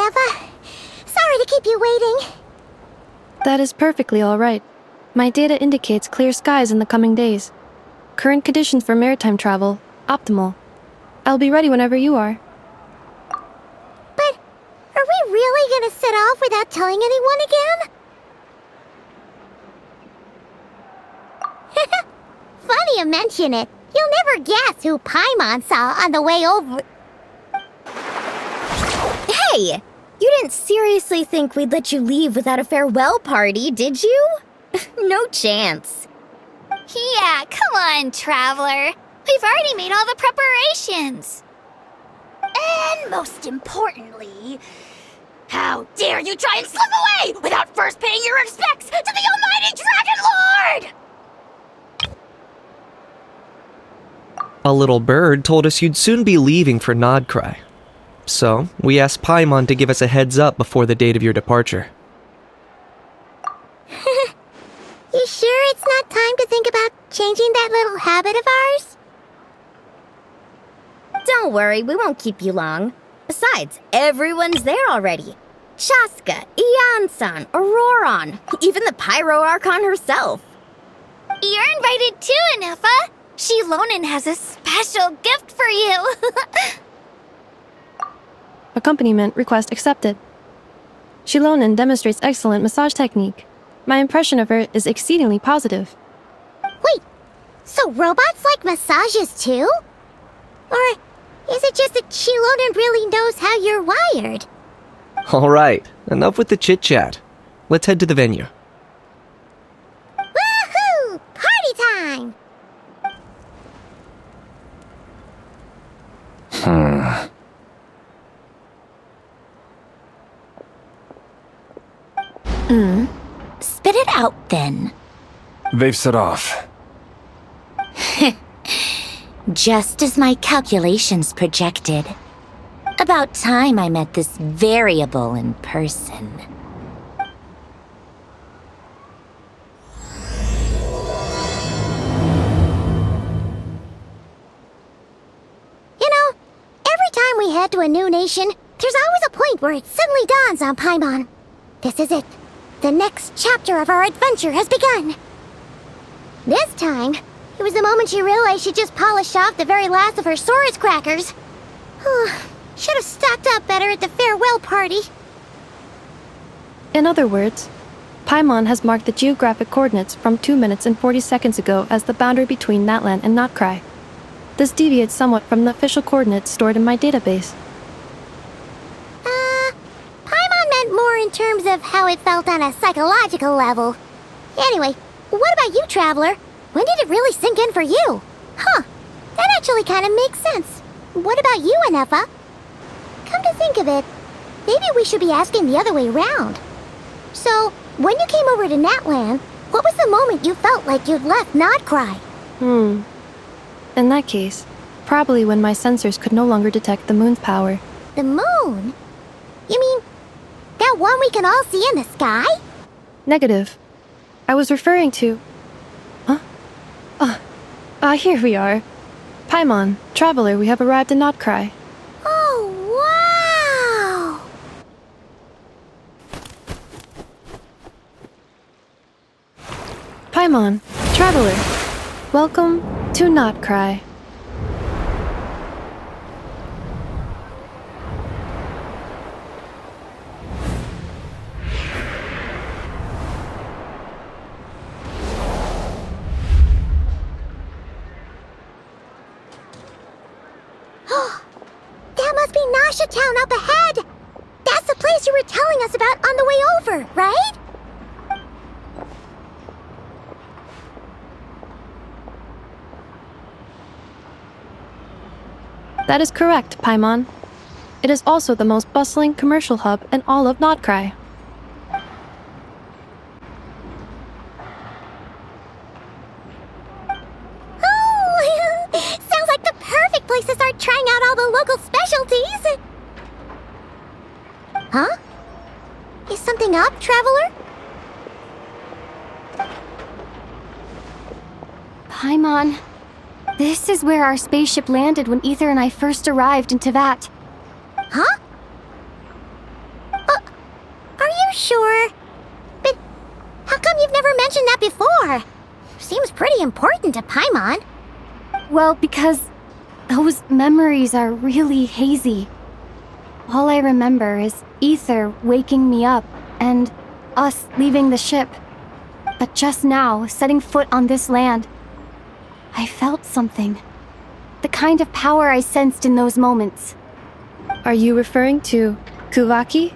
Neva. Sorry to keep you waiting. That is perfectly all right. My data indicates clear skies in the coming days. Current conditions for maritime travel, optimal. I'll be ready whenever you are. But are we really gonna set off without telling anyone again? Funny you mention it. You'll never guess who Paimon saw on the way over. Hey! You didn't seriously think we'd let you leave without a farewell party, did you? No chance. Yeah, come on, Traveler. We've already made all the preparations. And most importantly, how dare you try and slip away without first paying your respects to the almighty Dragon Lord! A little bird told us you'd soon be leaving for Krai. So, we asked Paimon to give us a heads up before the date of your departure. You sure it's not time to think about changing that little habit of ours? Don't worry, we won't keep you long. Besides, everyone's there already. Shaska, Ian-san, Auroron, even the Pyro Archon herself. You're invited too, Anefa. Shilonen has a special gift for you. Accompaniment request accepted. Shilonen demonstrates excellent massage technique. My impression of her is exceedingly positive. Wait, so robots like massages too? Or is it just that Shilonen really knows how you're wired? Alright, enough with the chit-chat. Let's head to the venue. Woohoo! Party time! Spit it out, then. They've set off. Just as my calculations projected. About time I met this variable in person. You know, every time we head to a new nation, there's always a point where it suddenly dawns on Paimon. This is it. The next chapter of our adventure has begun. This time, it was the moment she realized she just polished off the very last of her Saurus crackers. Should have stocked up better at the farewell party. In other words, Paimon has marked the geographic coordinates from 2 minutes and 40 seconds ago as the boundary between Natlan and Krai. This deviates somewhat from the official coordinates stored in my database. Paimon meant more in terms of how it felt on a psychological level. Anyway, what about you, Traveler? When did it really sink in for you? Huh, that actually kind of makes sense. What about you, Anefa? Come to think of it, maybe we should be asking the other way around. So, when you came over to Natlan, what was the moment you felt like you'd left Krai? In that case, probably when my sensors could no longer detect the moon's power. The moon? You mean, that one we can all see in the sky? Negative. I was referring to... Here we are. Paimon, Traveler, we have arrived in Krai. Oh, wow! Paimon, Traveler, welcome to Krai. That must be Nasha Town up ahead! That's the place you were telling us about on the way over, right? That is correct, Paimon. It is also the most bustling commercial hub in all of Krai. Oh, sounds like the perfect place to start trying out all the local specialties. Huh? Is something up, Traveler? Paimon, this is where our spaceship landed when Ether and I first arrived in Tevat. Huh? sure. But how come you've never mentioned that before? Seems pretty important to Paimon. Well, because those memories are really hazy. All I remember is Ether waking me up and us leaving the ship. But just now, setting foot on this land, I felt something. The kind of power I sensed in those moments. Are you referring to Kuvaki?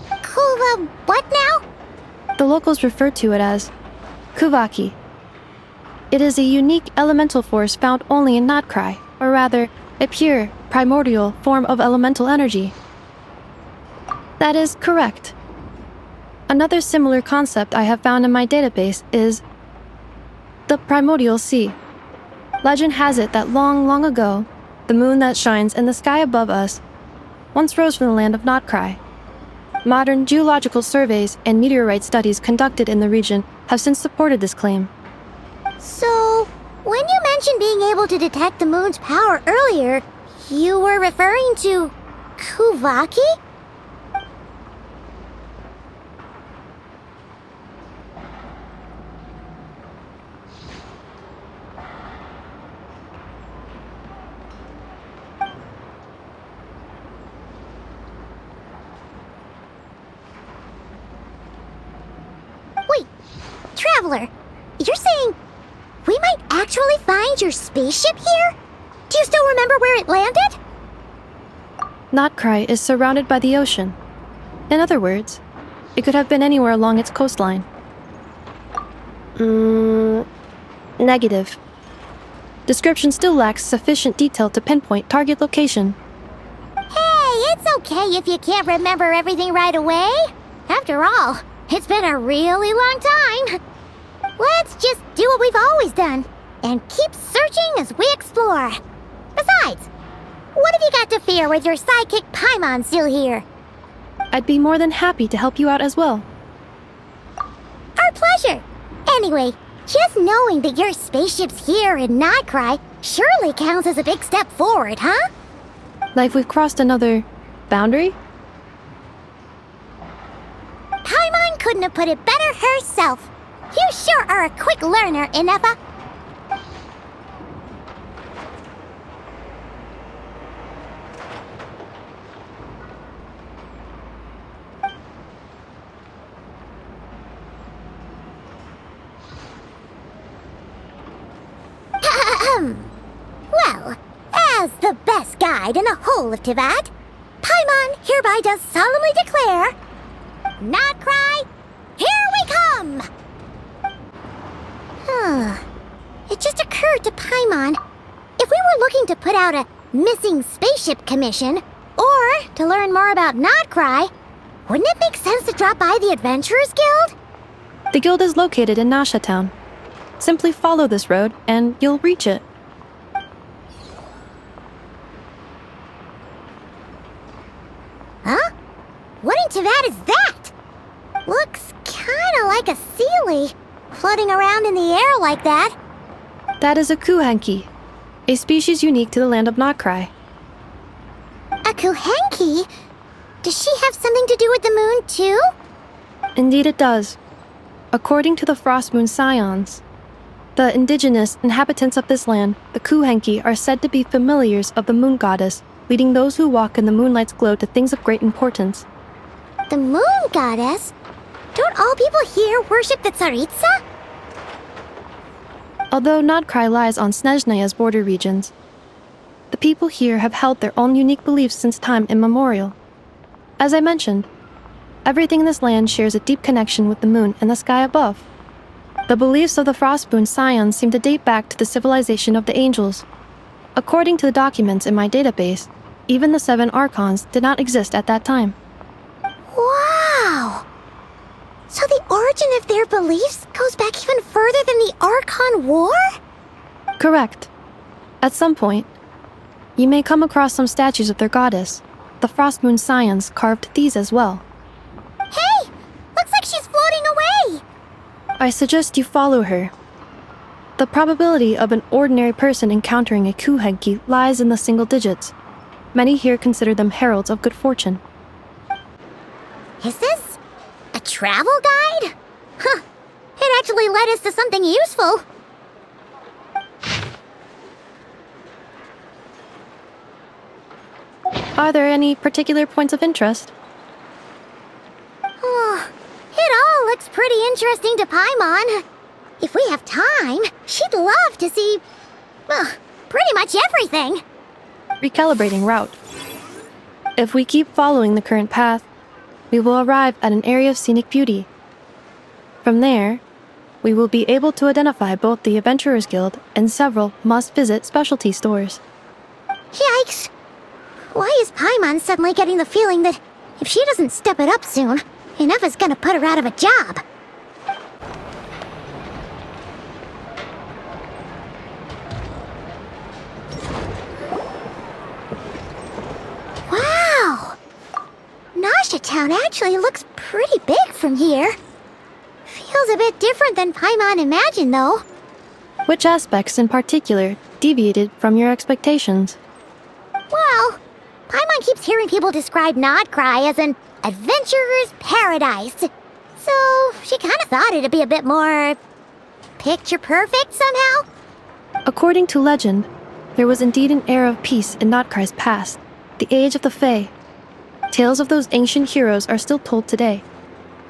Kuva, what now? The locals refer to it as Kuvaki. It is a unique elemental force found only in Krai, or rather, a pure, primordial form of elemental energy. That is correct. Another similar concept I have found in my database is the primordial sea. Legend has it that long, long ago, the moon that shines in the sky above us once rose from the land of Krai. Modern geological surveys and meteorite studies conducted in the region have since supported this claim. So, when you mentioned being able to detect the moon's power earlier, you were referring to Kuvaki? Wait, Traveler, you're saying we might actually find your spaceship here? Do you still remember where it landed? Krai is surrounded by the ocean. In other words, it could have been anywhere along its coastline. Negative. Description still lacks sufficient detail to pinpoint target location. Hey, it's okay if you can't remember everything right away. After all, it's been a really long time. Let's just do what we've always done and keep searching as we explore. Besides, what have you got to fear with your sidekick Paimon still here? I'd be more than happy to help you out as well. Our pleasure. Anyway, just knowing that your spaceship's here in Krai surely counts as a big step forward, huh? Like we've crossed another boundary? Paimon couldn't have put it better herself. You sure are a quick learner, Inefa. Well, as the best guide in the whole of Tivat, Paimon hereby does solemnly declare, Krai, here we come! It just occurred to Paimon, if we were looking to put out a missing spaceship commission, or to learn more about Krai, wouldn't it make sense to drop by the Adventurers Guild? The guild is located in Nasha Town. Simply follow this road and you'll reach it. Huh? What in Tivat is that? Looks kinda like a Sealy, floating around in the air like that. That is a kuhanki, a species unique to the land of Krai. A Kuhenki? Does she have something to do with the moon, too? Indeed it does. According to the Frost Moon Scions, the indigenous inhabitants of this land, the kuhenki, are said to be familiars of the moon goddess, leading those who walk in the moonlight's glow to things of great importance. The moon goddess? Don't all people here worship the Tsaritsa? Although Krai lies on Snezhnaya's border regions, the people here have held their own unique beliefs since time immemorial. As I mentioned, everything in this land shares a deep connection with the moon and the sky above. The beliefs of the Frostmoon Scions seem to date back to the civilization of the angels. According to the documents in my database, even the 7 Archons did not exist at that time. Wow! So the origin of their beliefs goes back even further than the Archon War? Correct. At some point, you may come across some statues of their goddess. The Frostmoon Scions carved these as well. Hey! Looks like she's floating away! I suggest you follow her. The probability of an ordinary person encountering a kuhenki lies in the single digits. Many here consider them heralds of good fortune. Is this a travel guide? Huh. It actually led us to something useful. Are there any particular points of interest? Oh, it all looks pretty interesting to Paimon. If we have time, she'd love to see, pretty much everything. Recalibrating route. If we keep following the current path, we will arrive at an area of scenic beauty. From there, we will be able to identify both the Adventurers Guild and several must-visit specialty stores. Yikes! Why is Paimon suddenly getting the feeling that if she doesn't step it up soon, enough is gonna put her out of a job? Wow! Nasha Town actually looks pretty big from here. Feels a bit different than Paimon imagined, though. Which aspects in particular deviated from your expectations? Well, Paimon keeps hearing people describe Krai as an adventurer's paradise. So she kind of thought it'd be a bit more picture perfect somehow. According to legend, there was indeed an era of peace in Krai's past, the age of the Fae. Tales of those ancient heroes are still told today.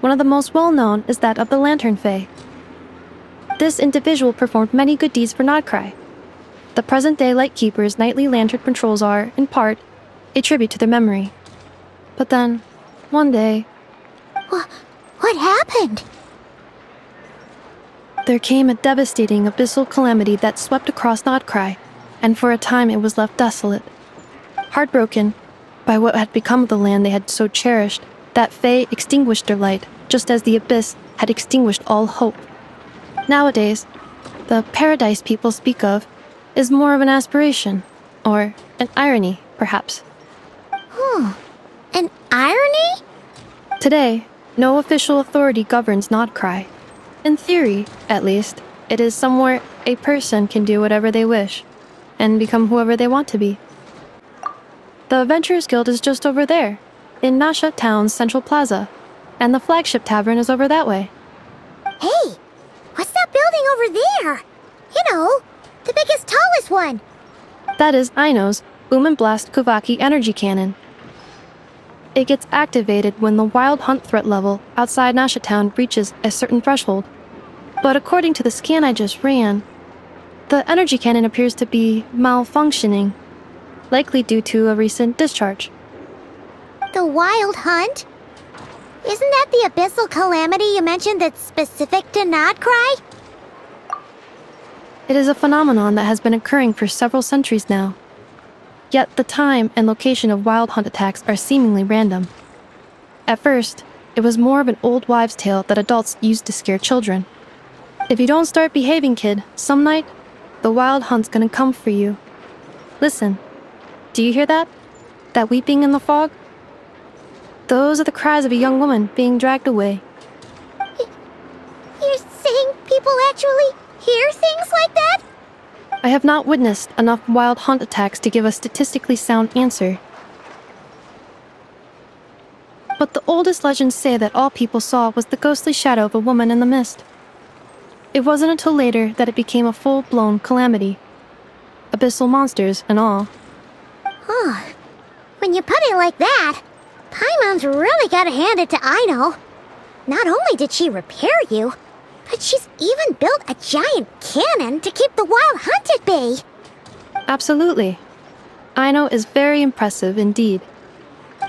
One of the most well-known is that of the Lantern Fae. This individual performed many good deeds for Krai. The present-day Lightkeeper's nightly lantern patrols are, in part, a tribute to their memory. But then, one day, What happened? there came a devastating abyssal calamity that swept across Krai, and for a time it was left desolate. Heartbroken by what had become of the land they had so cherished, that Fae extinguished their light, just as the abyss had extinguished all hope. Nowadays, the paradise people speak of is more of an aspiration, or an irony, perhaps. An irony? Today, no official authority governs Krai. In theory, at least, it is somewhere a person can do whatever they wish, and become whoever they want to be. The Adventurers Guild is just over there, in Nasha Town's Central Plaza, and the flagship tavern is over that way. Hey, what's that building over there? You know, the biggest, tallest one. That is Aino's Boom and Blast Kuvaki energy cannon. It gets activated when the wild hunt threat level outside Nasha Town reaches a certain threshold. But according to the scan I just ran, the energy cannon appears to be malfunctioning, likely due to a recent discharge. The wild hunt? Isn't that the abyssal calamity you mentioned that's specific to Krai? It is a phenomenon that has been occurring for several centuries now. Yet the time and location of wild hunt attacks are seemingly random. At first, it was more of an old wives' tale that adults used to scare children. If you don't start behaving, kid, some night, the wild hunt's gonna come for you. Listen, do you hear that? That weeping in the fog? Those are the cries of a young woman being dragged away. You're saying people actually hear things like that? I have not witnessed enough wild hunt attacks to give a statistically sound answer. But the oldest legends say that all people saw was the ghostly shadow of a woman in the mist. It wasn't until later that it became a full-blown calamity. Abyssal monsters and all. When you put it like that, Paimon's really gotta hand it to Aino. Not only did she repair you, but she's even built a giant cannon to keep the wild hunt at bay. Absolutely. Aino is very impressive indeed.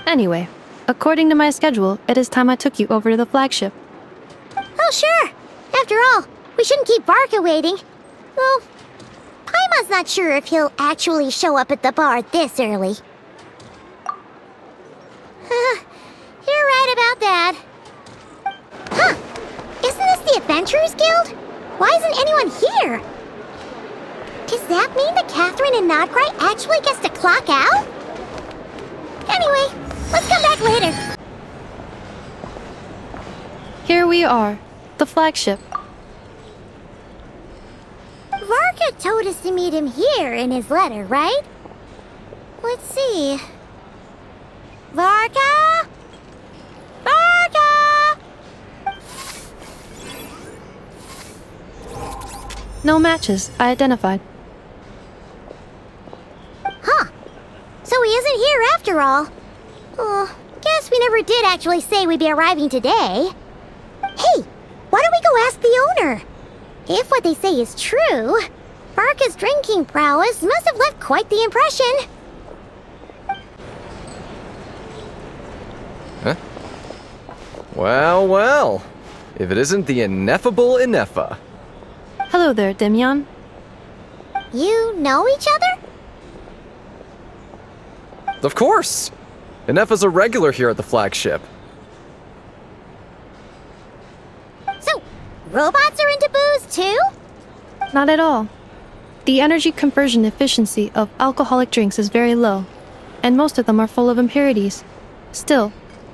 Anyway, according to my schedule, it is time I took you over to the flagship. Oh, sure. After all, we shouldn't keep Barca waiting. Well, Paimon's not sure if he'll actually show up at the bar this early. You're right about that. Huh. Isn't this the Adventurers Guild? Why isn't anyone here? Does that mean that Catherine and Krai actually gets to clock out? Anyway, let's come back later. Here we are, the flagship. Varka told us to meet him here in his letter, right? Let's see. Varka? Varka! No matches identified. Huh. So he isn't here after all. Oh, guess we never did actually say we'd be arriving today. Hey, why don't we go ask the owner? If what they say is true, Varka's drinking prowess must have left quite the impression. Huh? Well, well. If it isn't the ineffable Ineffa. Hello there, Demyon. You know each other? Of course! Ineffa's a regular here at the flagship. So, robots are into booze too? Not at all. The energy conversion efficiency of alcoholic drinks is very low, and most of them are full of impurities. Still,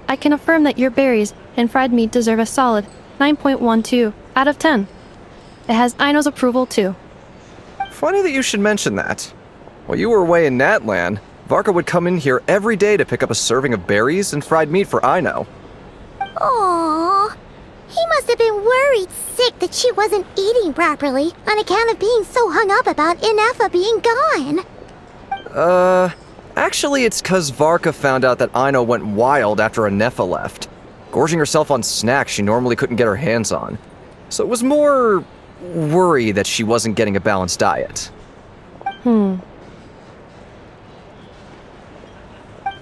I can affirm that your berries and fried meat deserve a solid 9.12 out of 10. It has Aino's approval too. Funny that you should mention that. While you were away in Natlan, Varka would come in here every day to pick up a serving of berries and fried meat for Aino. Aww. He must have been worried sick that she wasn't eating properly on account of being so hung up about Ineffa being gone. Actually it's 'cause Varka found out that Aino went wild after Ineffa left, gorging herself on snacks she normally couldn't get her hands on. So it was more worry that she wasn't getting a balanced diet.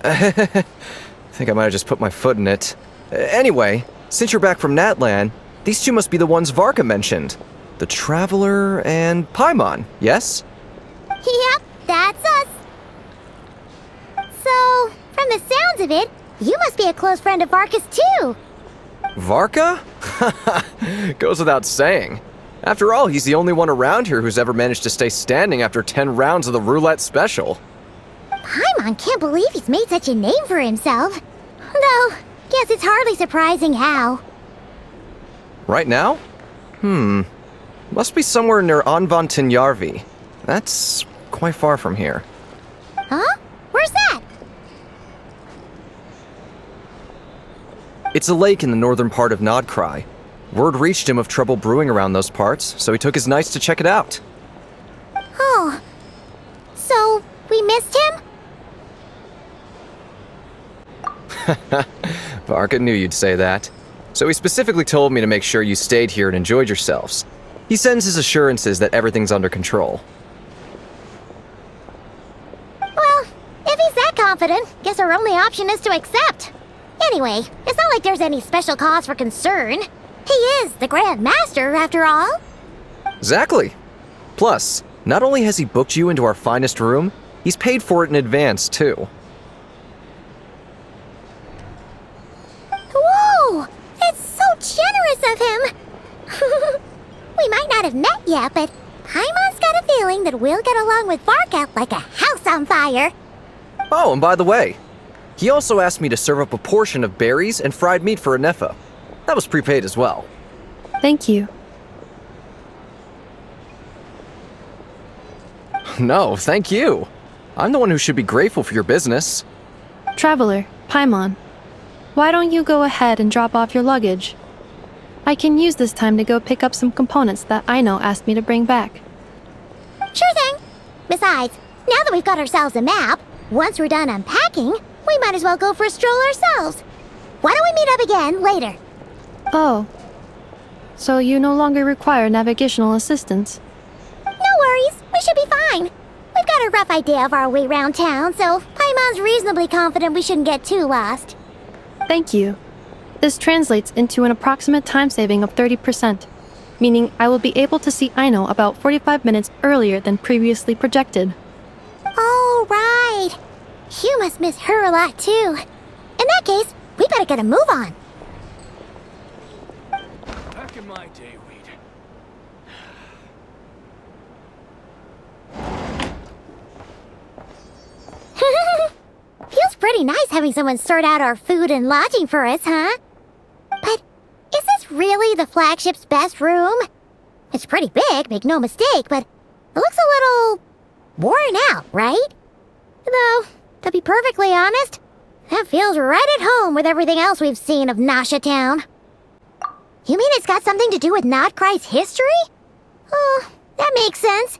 I think I might have just put my foot in it. Anyway, since you're back from Natlan, these two must be the ones Varka mentioned. The Traveler and Paimon, yes? Yep, that's us. So, from the sounds of it, you must be a close friend of Varka's too. Varka? Goes without saying. After all, he's the only one around here who's ever managed to stay standing after 10 rounds of the roulette special. Paimon can't believe he's made such a name for himself. Though, guess it's hardly surprising how. Right now? Must be somewhere near Anvantinjarvi. That's quite far from here. Huh? Where's that? It's a lake in the northern part of Krai. Word reached him of trouble brewing around those parts, so he took his knights to check it out. Oh. So, we missed him? Varka knew you'd say that. So he specifically told me to make sure you stayed here and enjoyed yourselves. He sends his assurances that everything's under control. Well, if he's that confident, guess our only option is to accept. Anyway, it's not like there's any special cause for concern. He is the Grand Master, after all. Exactly. Plus, not only has he booked you into our finest room, he's paid for it in advance, too. Whoa! It's so generous of him! We might not have met yet, but Paimon's got a feeling that we'll get along with Varka like a house on fire. Oh, and by the way, he also asked me to serve up a portion of berries and fried meat for Ineffa. That was prepaid as well. Thank you. No, thank you. I'm the one who should be grateful for your business. Traveler, Paimon, why don't you go ahead and drop off your luggage? I can use this time to go pick up some components that Aino asked me to bring back. Sure thing. Besides, now that we've got ourselves a map, once we're done unpacking, we might as well go for a stroll ourselves. Why don't we meet up again later? Oh. So you no longer require navigational assistance? No worries, we should be fine. We've got a rough idea of our way around town, so Paimon's reasonably confident we shouldn't get too lost. Thank you. This translates into an approximate time saving of 30%, meaning I will be able to see Aino about 45 minutes earlier than previously projected. Oh, right. You must miss her a lot, too. In that case, we better get a move on. Back in my day, we'd... Feels pretty nice having someone sort out our food and lodging for us, huh? But is this really the flagship's best room? It's pretty big, make no mistake, but it looks a little worn out, right? Though, to be perfectly honest, that feels right at home with everything else we've seen of Nasha Town. You mean it's got something to do with Krai's history? Oh, that makes sense.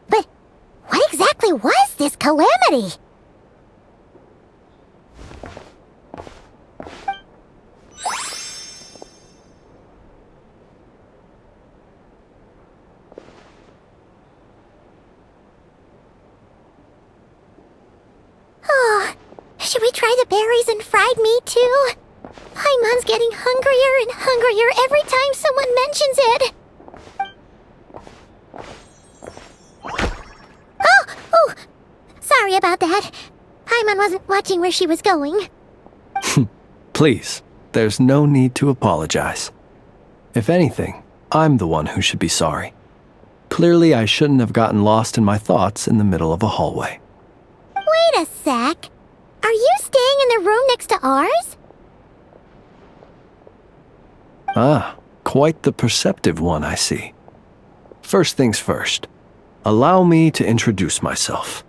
But what exactly was this calamity? Oh, should we try the berries and fried meat too? Paimon's getting hungrier and hungrier every time someone mentions it. Oh, sorry about that. Paimon wasn't watching where she was going. Please, there's no need to apologize. If anything, I'm the one who should be sorry. Clearly, I shouldn't have gotten lost in my thoughts in the middle of a hallway. Wait a sec. Are you staying in the room next to ours? Ah, quite the perceptive one, I see. First things first, allow me to introduce myself.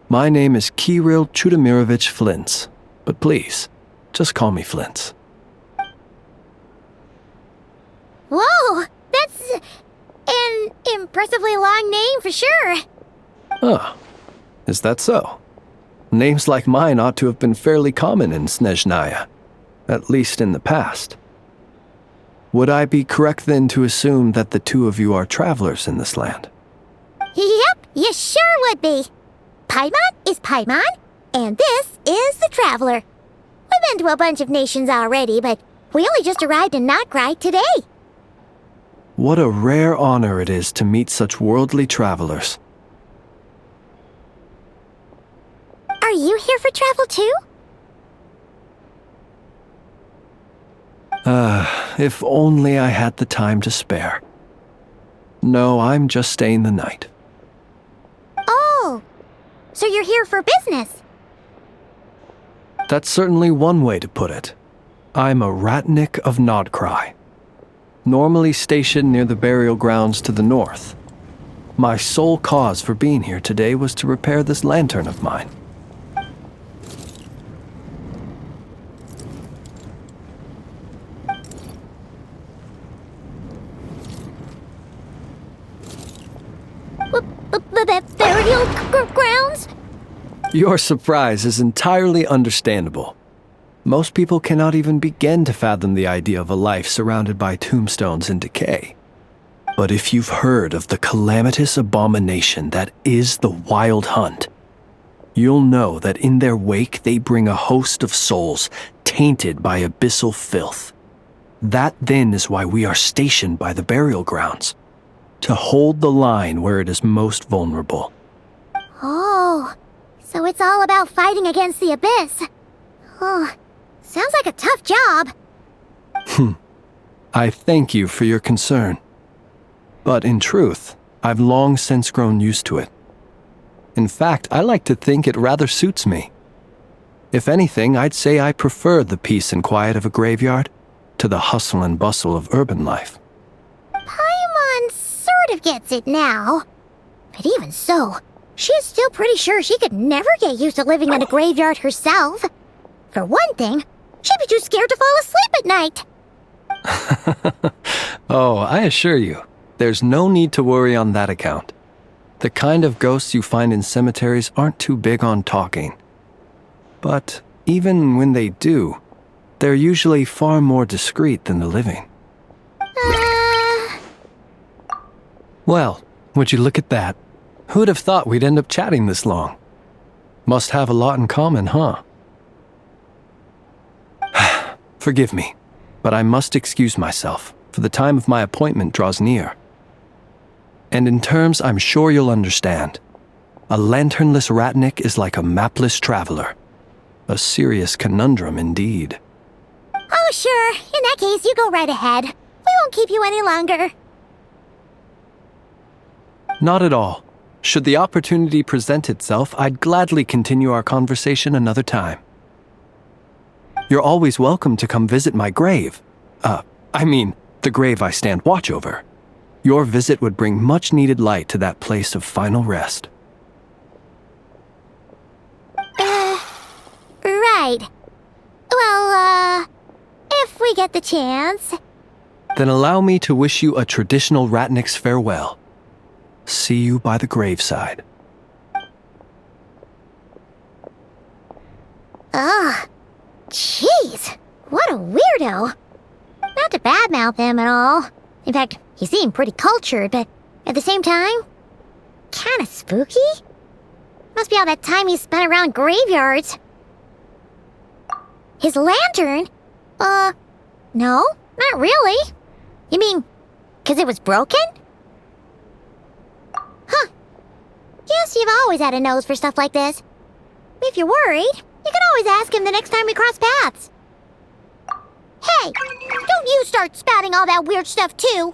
My name is Kirill Chudamirovich Flintz, but please, just call me Flintz. Whoa, that's an impressively long name for sure. Ah, is that so? Names like mine ought to have been fairly common in Snezhnaya, at least in the past. Would I be correct then to assume that the two of you are travelers in this land? Yep, you sure would be. Paimon is Paimon, and this is the Traveler. We've been to a bunch of nations already, but we only just arrived in Krai today. What a rare honor it is to meet such worldly travelers. Are you here for travel too? If only I had the time to spare. No, I'm just staying the night. Oh, so you're here for business? That's certainly one way to put it. I'm a Ratnik of Krai, normally stationed near the burial grounds to the north. My sole cause for being here today was to repair this lantern of mine. Burial grounds? Your surprise is entirely understandable. Most people cannot even begin to fathom the idea of a life surrounded by tombstones and decay. But if you've heard of the calamitous abomination that is the Wild Hunt, you'll know that in their wake they bring a host of souls tainted by abyssal filth. That then is why we are stationed by the burial grounds, to hold the line where it is most vulnerable. Oh, so it's all about fighting against the abyss. Oh, sounds like a tough job. I thank you for your concern. But in truth, I've long since grown used to it. In fact, I like to think it rather suits me. If anything, I'd say I prefer the peace and quiet of a graveyard to the hustle and bustle of urban life. Paimon sort of gets it now. But even so, she's still pretty sure she could never get used to living in a graveyard herself. For one thing, she'd be too scared to fall asleep at night. Oh, I assure you, there's no need to worry on that account. The kind of ghosts you find in cemeteries aren't too big on talking. But even when they do, they're usually far more discreet than the living. Well, would you look at that? Who'd have thought we'd end up chatting this long? Must have a lot in common, huh? Forgive me, but I must excuse myself, for the time of my appointment draws near. And in terms I'm sure you'll understand, a lanternless Ratnik is like a mapless traveler. A serious conundrum indeed. Oh, sure. In that case, you go right ahead. We won't keep you any longer. Not at all. Should the opportunity present itself, I'd gladly continue our conversation another time. You're always welcome to come visit my grave. The grave I stand watch over. Your visit would bring much-needed light to that place of final rest. Right. Well, if we get the chance. Then allow me to wish you a traditional Ratnik's farewell. See you by the graveside. Ugh. Jeez. What a weirdo. Not to badmouth him at all. In fact, he seemed pretty cultured, but at the same time, kinda spooky? Must be all that time he spent around graveyards. His lantern? No, not really. You mean, 'cause it was broken? Huh. Guess you've always had a nose for stuff like this. If you're worried, you can always ask him the next time we cross paths. Hey, don't you start spouting all that weird stuff too.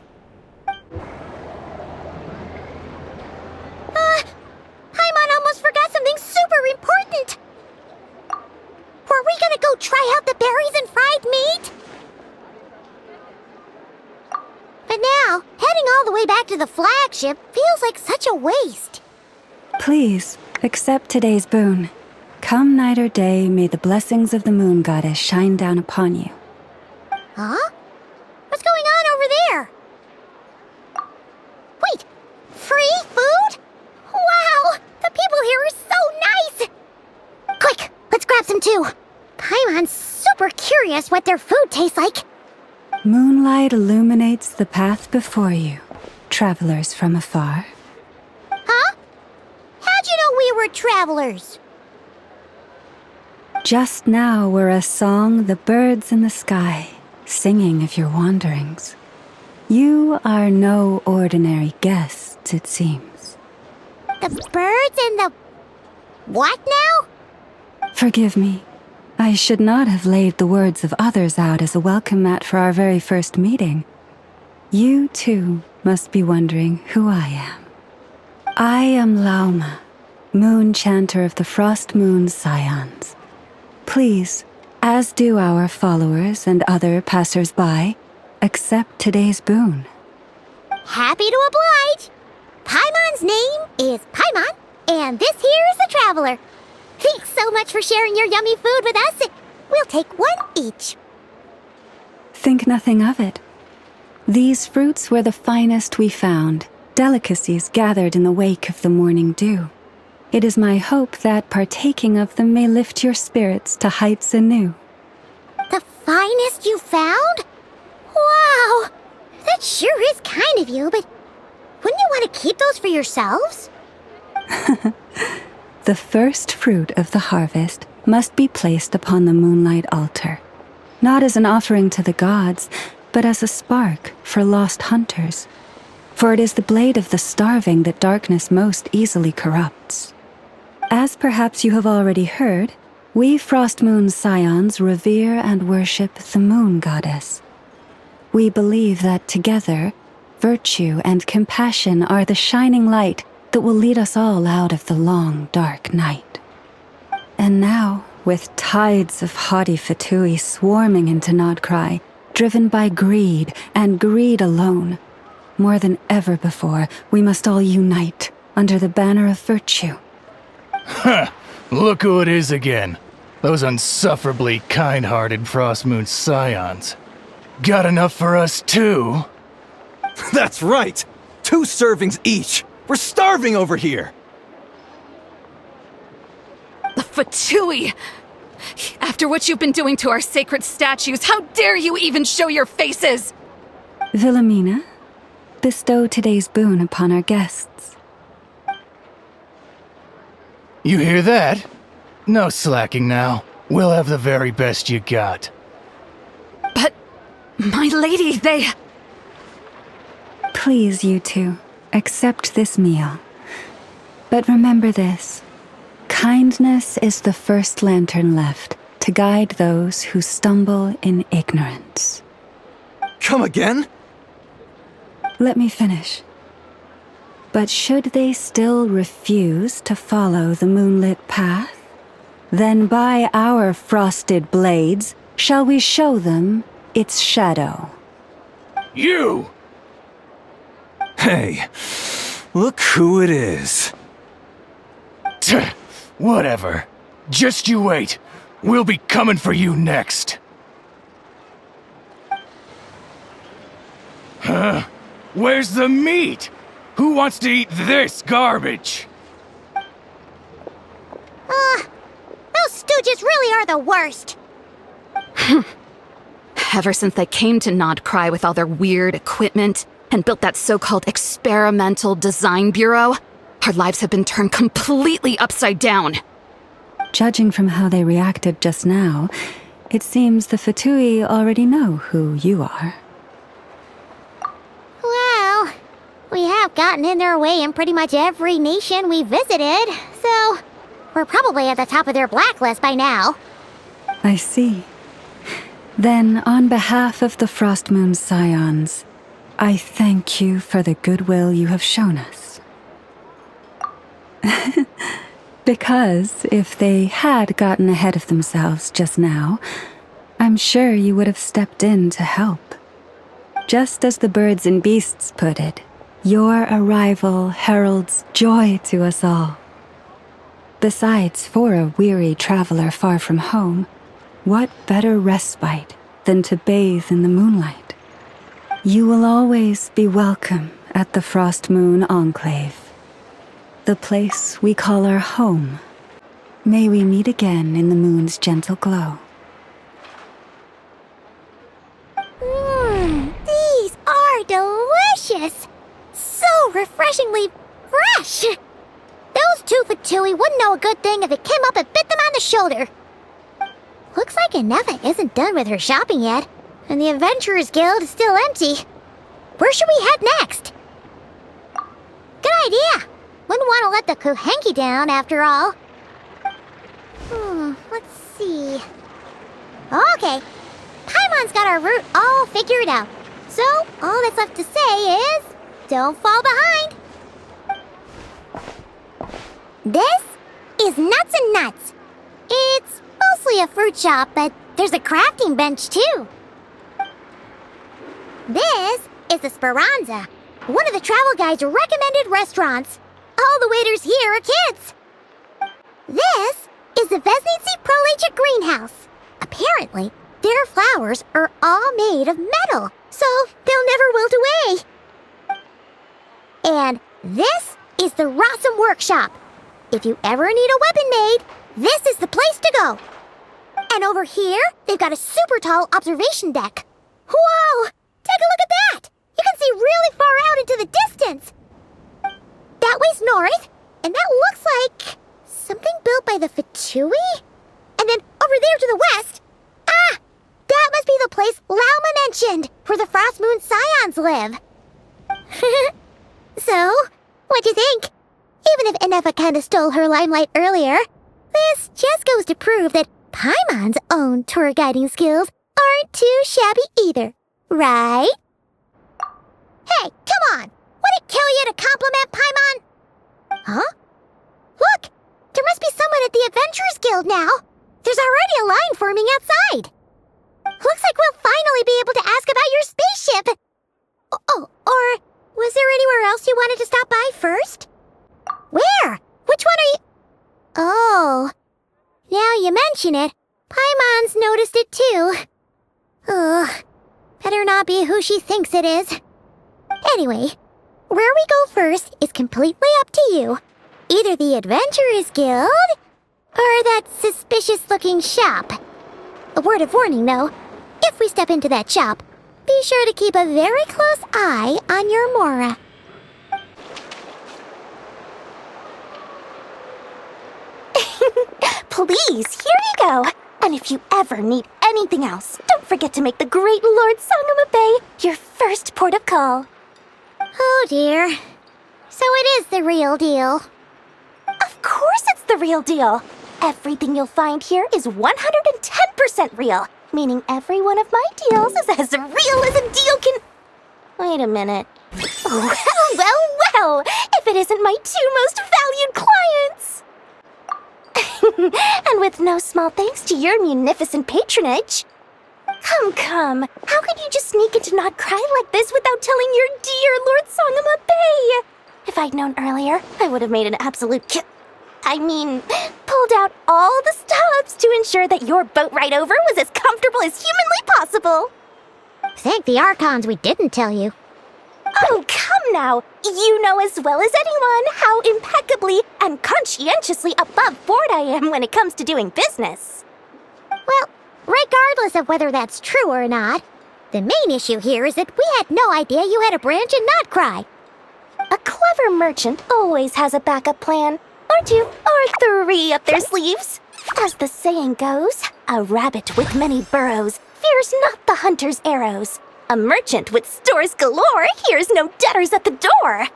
Paimon almost forgot something super important. Were we gonna go try out the berries and fried meat? But now, heading all the way back to the flagship feels like such a waste. Please, accept today's boon. Come night or day, may the blessings of the moon goddess shine down upon you. Huh? What's going on over there? Wait, free food? Wow, the people here are so nice! Quick, let's grab some too. Paimon's super curious what their food tastes like. Moonlight illuminates the path before you, travelers from afar. Huh? How'd you know we were travelers? Just now were a song the birds in the sky, singing of your wanderings. You are no ordinary guests, it seems. The birds and the... what now? Forgive me. I should not have laid the words of others out as a welcome mat for our very first meeting. You, too, must be wondering who I am. I am Lauma, moon chanter of the Frost Moon's Scions. Please, as do our followers and other passers-by, accept today's boon. Happy to oblige. Paimon's name is Paimon, and this here is the traveler. Thanks so much for sharing your yummy food with us. We'll take one each. Think nothing of it. These fruits were the finest we found, delicacies gathered in the wake of the morning dew. It is my hope that partaking of them may lift your spirits to heights anew. The finest you found? Wow! That sure is kind of you, but wouldn't you want to keep those for yourselves? The first fruit of the harvest must be placed upon the moonlight altar, not as an offering to the gods, but as a spark for lost hunters. For it is the blade of the starving that darkness most easily corrupts. As perhaps you have already heard, we Frost Moon's Scions revere and worship the moon goddess. We believe that together, virtue and compassion are the shining light that will lead us all out of the long, dark night. And now, with tides of haughty Fatui swarming into Krai, driven by greed and greed alone, more than ever before, we must all unite under the banner of virtue. Huh! Look who it is again. Those unsufferably kind-hearted Frost Moon Scions. Got enough for us too? That's right! 2 servings each! We're starving over here! The Fatui! After what you've been doing to our sacred statues, how dare you even show your faces! Wilhelmina, bestow today's boon upon our guests. You hear that? No slacking now. We'll have the very best you got. But, my lady, they... Please, you two, accept this meal. But remember this. Kindness is the first lantern left to guide those who stumble in ignorance. Come again? Let me finish. But should they still refuse to follow the moonlit path, then by our frosted blades shall we show them its shadow. You! Hey, look who it is. Tch, whatever. Just you wait. We'll be coming for you next. Huh? Where's the meat? Who wants to eat this garbage? Those stooges really are the worst. Ever since they came to Nod Krai with all their weird equipment and built that so-called experimental design bureau, our lives have been turned completely upside down. Judging from how they reacted just now, it seems the Fatui already know who you are. Well, we have gotten in their way in pretty much every nation we visited, so we're probably at the top of their blacklist by now. I see. Then, on behalf of the Frost Moon Scions, I thank you for the goodwill you have shown us. Because if they had gotten ahead of themselves just now, I'm sure you would have stepped in to help. Just as the birds and beasts put it, your arrival heralds joy to us all. Besides, for a weary traveler far from home, what better respite than to bathe in the moonlight? You will always be welcome at the Frost Moon Enclave, the place we call our home. May we meet again in the moon's gentle glow. These are delicious! So refreshingly fresh! Those two Fatui wouldn't know a good thing if it came up and bit them on the shoulder. Looks like Anefa isn't done with her shopping yet, and the Adventurers Guild is still empty. Where should we head next? Good idea! Wouldn't want to let the Kuhenki down, after all. Let's see. Okay, Paimon's got our route all figured out. So, all that's left to say is, don't fall behind. This is Nuts and Nuts. It's mostly a fruit shop, but there's a crafting bench too. This is the Speranza, one of the travel guide's recommended restaurants. All the waiters here are kids. This is the Vesnici Prolegia greenhouse. Apparently, their flowers are all made of metal, so they'll never wilt away. And this is the Rossum Workshop. If you ever need a weapon made, this is the place to go. And over here, they've got a super tall observation deck. Whoa! Take a look at that! You can see really far out into the distance. That way's north, and that looks like something built by the Fatui? And then over there to the west, that must be the place Lauma mentioned, where the Frost Moon Scions live. So, what'd you think? Even if Anefa kinda stole her limelight earlier, this just goes to prove that Paimon's own tour guiding skills aren't too shabby either, right? Hey, come on! Would it kill you to compliment Paimon? Huh? Look! There must be someone at the Adventurers Guild now! There's already a line forming outside! Looks like we'll finally be able to ask about your spaceship! Oh, or was there anywhere else you wanted to stop by first? Where? Which one are you... Oh, now you mention it, Paimon's noticed it too. Ugh, better not be who she thinks it is. Anyway, where we go first is completely up to you. Either the Adventurers Guild, or that suspicious-looking shop. A word of warning, though. If we step into that shop, be sure to keep a very close eye on your Mora. Please, here you go. And if you ever need anything else, don't forget to make the great Lord Sangama Bay your first port of call. Oh dear. So it is the real deal. Of course it's the real deal. Everything you'll find here is 110% real, meaning every one of my deals is as real as a deal can... Wait a minute. Well, if it isn't my two most valued clients! And with no small thanks to your munificent patronage. Come, how could you just sneak into Nod Krai like this without telling your dear Lord Sangama Bay? If I'd known earlier, I would have made an absolute pulled out all the stops to ensure that your boat ride over was as comfortable as humanly possible. Thank the Archons we didn't tell you. Oh, come now! You know as well as anyone how impeccably and conscientiously above board I am when it comes to doing business. Well, regardless of whether that's true or not, the main issue here is that we had no idea you had a branch in Krai. A clever merchant always has a backup plan, or two, or three up their sleeves. As the saying goes, a rabbit with many burrows fears not the hunter's arrows. A merchant with stores galore hears no debtors at the door.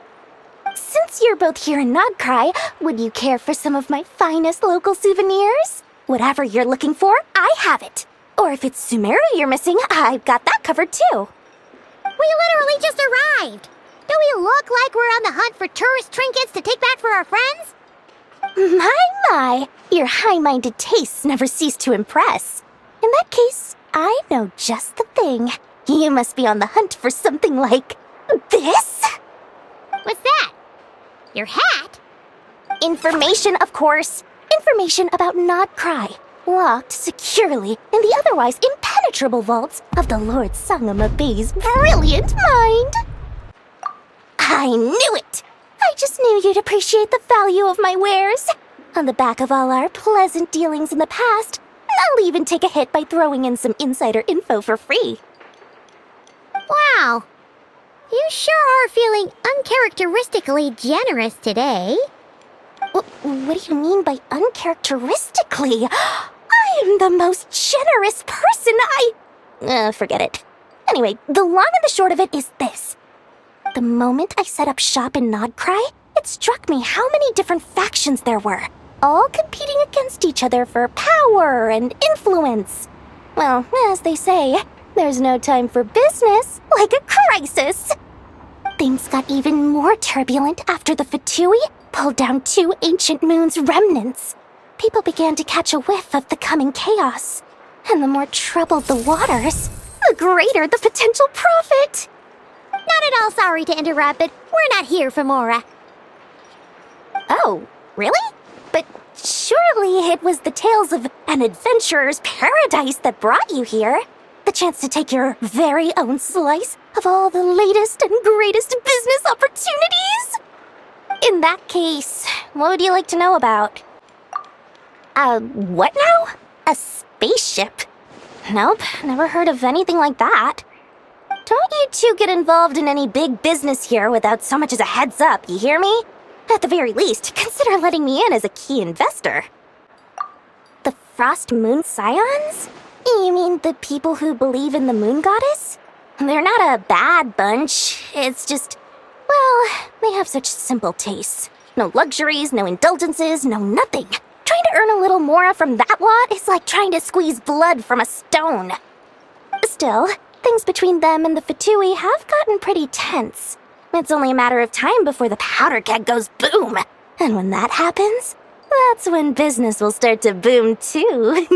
Since you're both here in Krai, would you care for some of my finest local souvenirs? Whatever you're looking for, I have it. Or if it's Sumeru you're missing, I've got that covered too. We literally just arrived. Do we look like we're on the hunt for tourist trinkets to take back for our friends? My, your high-minded tastes never cease to impress. In that case, I know just the thing. You must be on the hunt for something like this? What's that? Your hat? Information, of course. Information about Krai, locked securely in the otherwise impenetrable vaults of the Lord Sangama Bey's brilliant mind. I knew it! I just knew you'd appreciate the value of my wares. On the back of all our pleasant dealings in the past, I'll even take a hit by throwing in some insider info for free. Wow. You sure are feeling uncharacteristically generous today. What do you mean by uncharacteristically? I am the most generous person forget it. Anyway, the long and the short of it is this. The moment I set up shop in Krai, it struck me how many different factions there were, all competing against each other for power and influence. Well, as they say, there's no time for business like a crisis. Things got even more turbulent after the Fatui pulled down 2 ancient moon's remnants. People began to catch a whiff of the coming chaos. And the more troubled the waters, the greater the potential profit. Not at all sorry to interrupt, but we're not here for Mora. Oh, really? But surely it was the tales of an adventurer's paradise that brought you here. The chance to take your very own slice of all the latest and greatest business opportunities? In that case, what would you like to know about? What now? A spaceship? Nope, never heard of anything like that. Don't you two get involved in any big business here without so much as a heads up, you hear me? At the very least, consider letting me in as a key investor. The Frost Moon Scions? You mean the people who believe in the moon goddess? They're not a bad bunch, it's just, well, they have such simple tastes. No luxuries, no indulgences, no nothing. Trying to earn a little more from that lot is like trying to squeeze blood from a stone. Still, things between them and the Fatui have gotten pretty tense. It's only a matter of time before the powder keg goes boom. And when that happens, that's when business will start to boom too.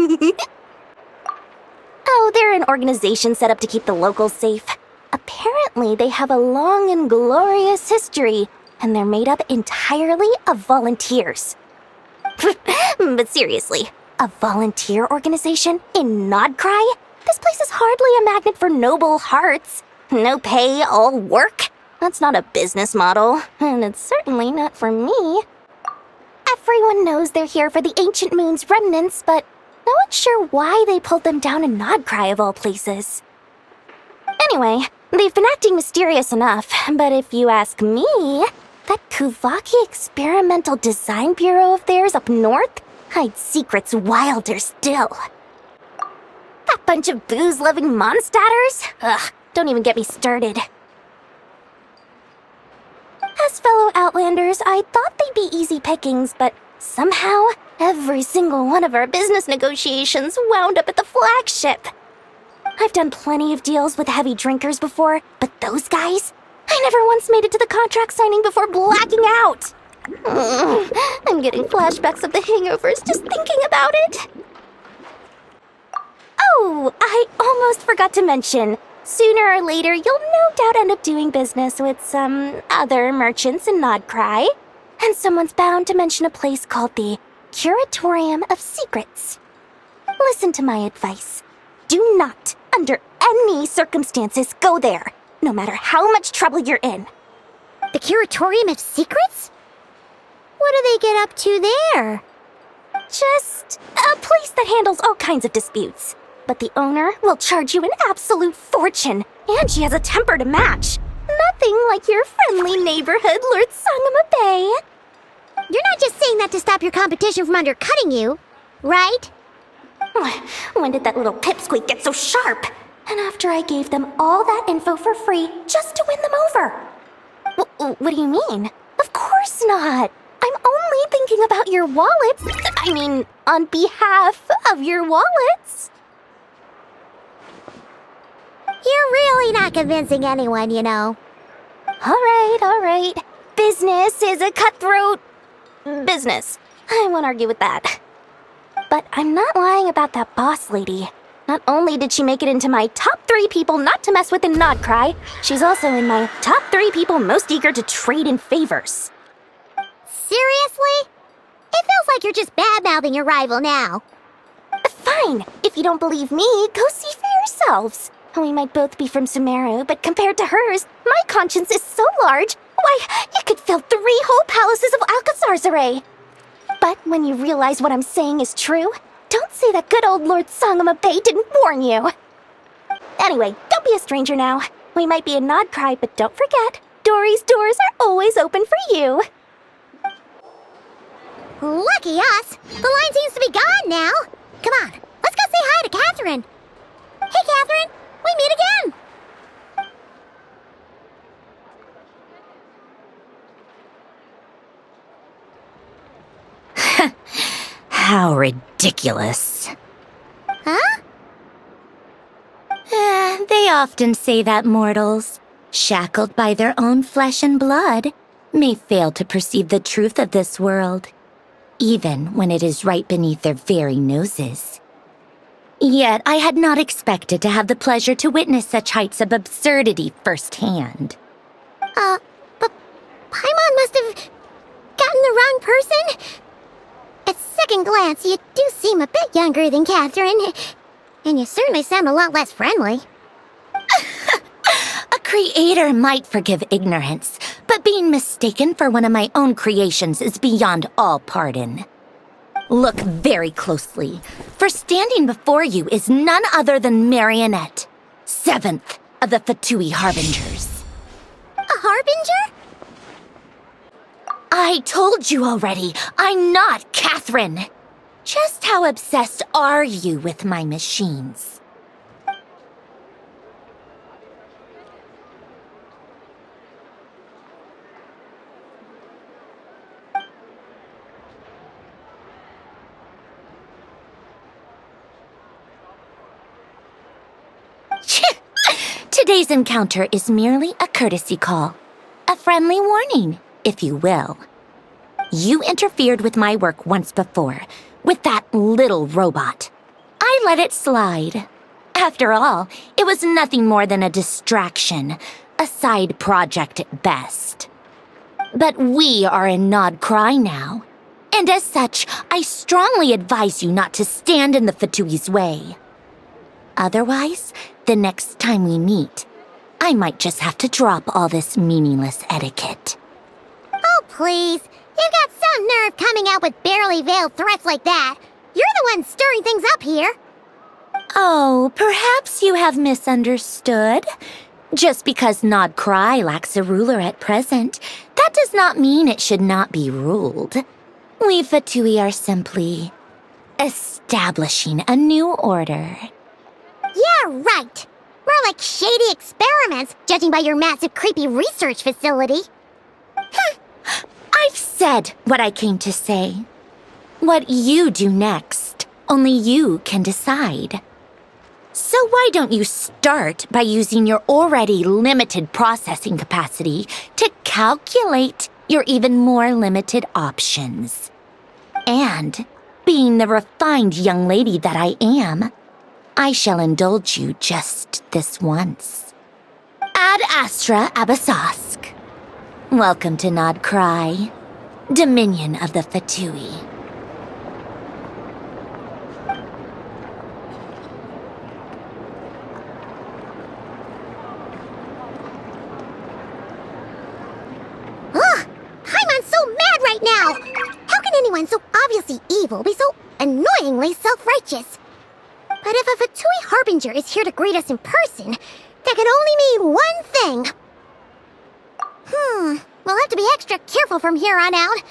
Oh, they're an organization set up to keep the locals safe. Apparently, they have a long and glorious history, and they're made up entirely of volunteers. But seriously, a volunteer organization in Krai? This place is hardly a magnet for noble hearts. No pay, all work. That's not a business model, and it's certainly not for me. Everyone knows they're here for the Ancient Moon's remnants, but no one's sure why they pulled them down in Krai of all places. Anyway, they've been acting mysterious enough, but if you ask me, that Kuvaki Experimental Design Bureau of theirs up north hides secrets wilder still. That bunch of booze-loving monstators? Ugh, don't even get me started. As fellow Outlanders, I thought they'd be easy pickings, but somehow, every single one of our business negotiations wound up at the flagship. I've done plenty of deals with heavy drinkers before, but those guys? I never once made it to the contract signing before blacking out. I'm getting flashbacks of the hangovers just thinking about it. Oh, I almost forgot to mention. Sooner or later, you'll no doubt end up doing business with some other merchants in Krai. And someone's bound to mention a place called the Curatorium of Secrets. Listen to my advice. Do not, under any circumstances, go there. no matter how much trouble you're in. The Curatorium of Secrets? What do they get up to there? Just a place that handles all kinds of disputes. But the owner will charge you an absolute fortune, and she has a temper to match. Nothing like your friendly neighborhood, Lord Sangama Bay. You're not just saying that to stop your competition from undercutting you, right? When did that little pipsqueak get so sharp? And after I gave them all that info for free just to win them over. What do you mean? Of course not. I'm only thinking about your wallets. I mean, on behalf of your wallets. You're really not convincing anyone, you know. All right. Business is a cutthroat business. I won't argue with that. But I'm not lying about that boss lady. Not only did she make it into my top 3 people not to mess with in Nod Krai, she's also in my top 3 people most eager to trade in favors. Seriously? It feels like you're just bad-mouthing your rival now. Fine. If you don't believe me, go see for yourselves. We might both be from Sumeru, but compared to hers, my conscience is so large, why, it could fill 3 whole palaces of Alcazar's array. But when you realize what I'm saying is true, don't say that good old Lord Sangama Bay didn't warn you. Anyway, don't be a stranger now. We might be a Nod Cry, but don't forget, Dory's doors are always open for you. Lucky us! The line seems to be gone now. Come on, let's go say hi to Catherine. Hey, Catherine, we meet again. How ridiculous. Huh? They often say that mortals, shackled by their own flesh and blood, may fail to perceive the truth of this world, even when it is right beneath their very noses. Yet I had not expected to have the pleasure to witness such heights of absurdity firsthand. But Paimon must have gotten the wrong person. At second glance, you do seem a bit younger than Catherine, and you certainly sound a lot less friendly. A creator might forgive ignorance, but being mistaken for one of my own creations is beyond all pardon. Look very closely, for standing before you is none other than Marionette, 7th of the Fatui Harbingers. A harbinger? I told you already, I'm not Catherine. Just how obsessed are you with my machines? Today's encounter is merely a courtesy call. A friendly warning, if you will. You interfered with my work once before, with that little robot. I let it slide. After all, it was nothing more than a distraction, a side project at best. But we are in Nod Cry now, and as such, I strongly advise you not to stand in the Fatui's way. Otherwise, the next time we meet, I might just have to drop all this meaningless etiquette. Oh, please. You've got some nerve coming out with barely veiled threats like that. You're the one stirring things up here. Oh, perhaps you have misunderstood. Just because Nod Cry lacks a ruler at present, that does not mean it should not be ruled. We Fatui are simply establishing a new order. Yeah, right. More like shady experiments, judging by your massive, creepy research facility. I've said what I came to say. What you do next, only you can decide. So why don't you start by using your already limited processing capacity to calculate your even more limited options? And, being the refined young lady that I am, I shall indulge you just this once. Ad Astra Abasask. Welcome to Nod Cry, Dominion of the Fatui. someone so obviously evil be so annoyingly self-righteous? But if a Fatui Harbinger is here to greet us in person, that can only mean one thing. We'll have to be extra careful from here on out.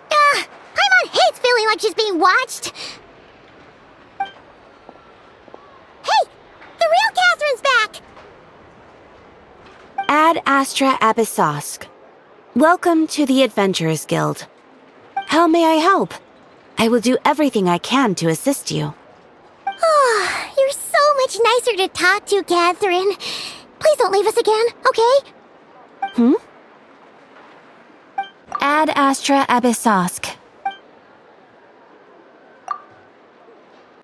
Paimon hates feeling like she's being watched. Hey! The real Catherine's back! Ad Astra Abyssosk. Welcome to the Adventurers Guild. How may I help? I will do everything I can to assist you. Oh, you're so much nicer to talk to, Catherine. Please don't leave us again, okay? Ad Astra Abyssosk.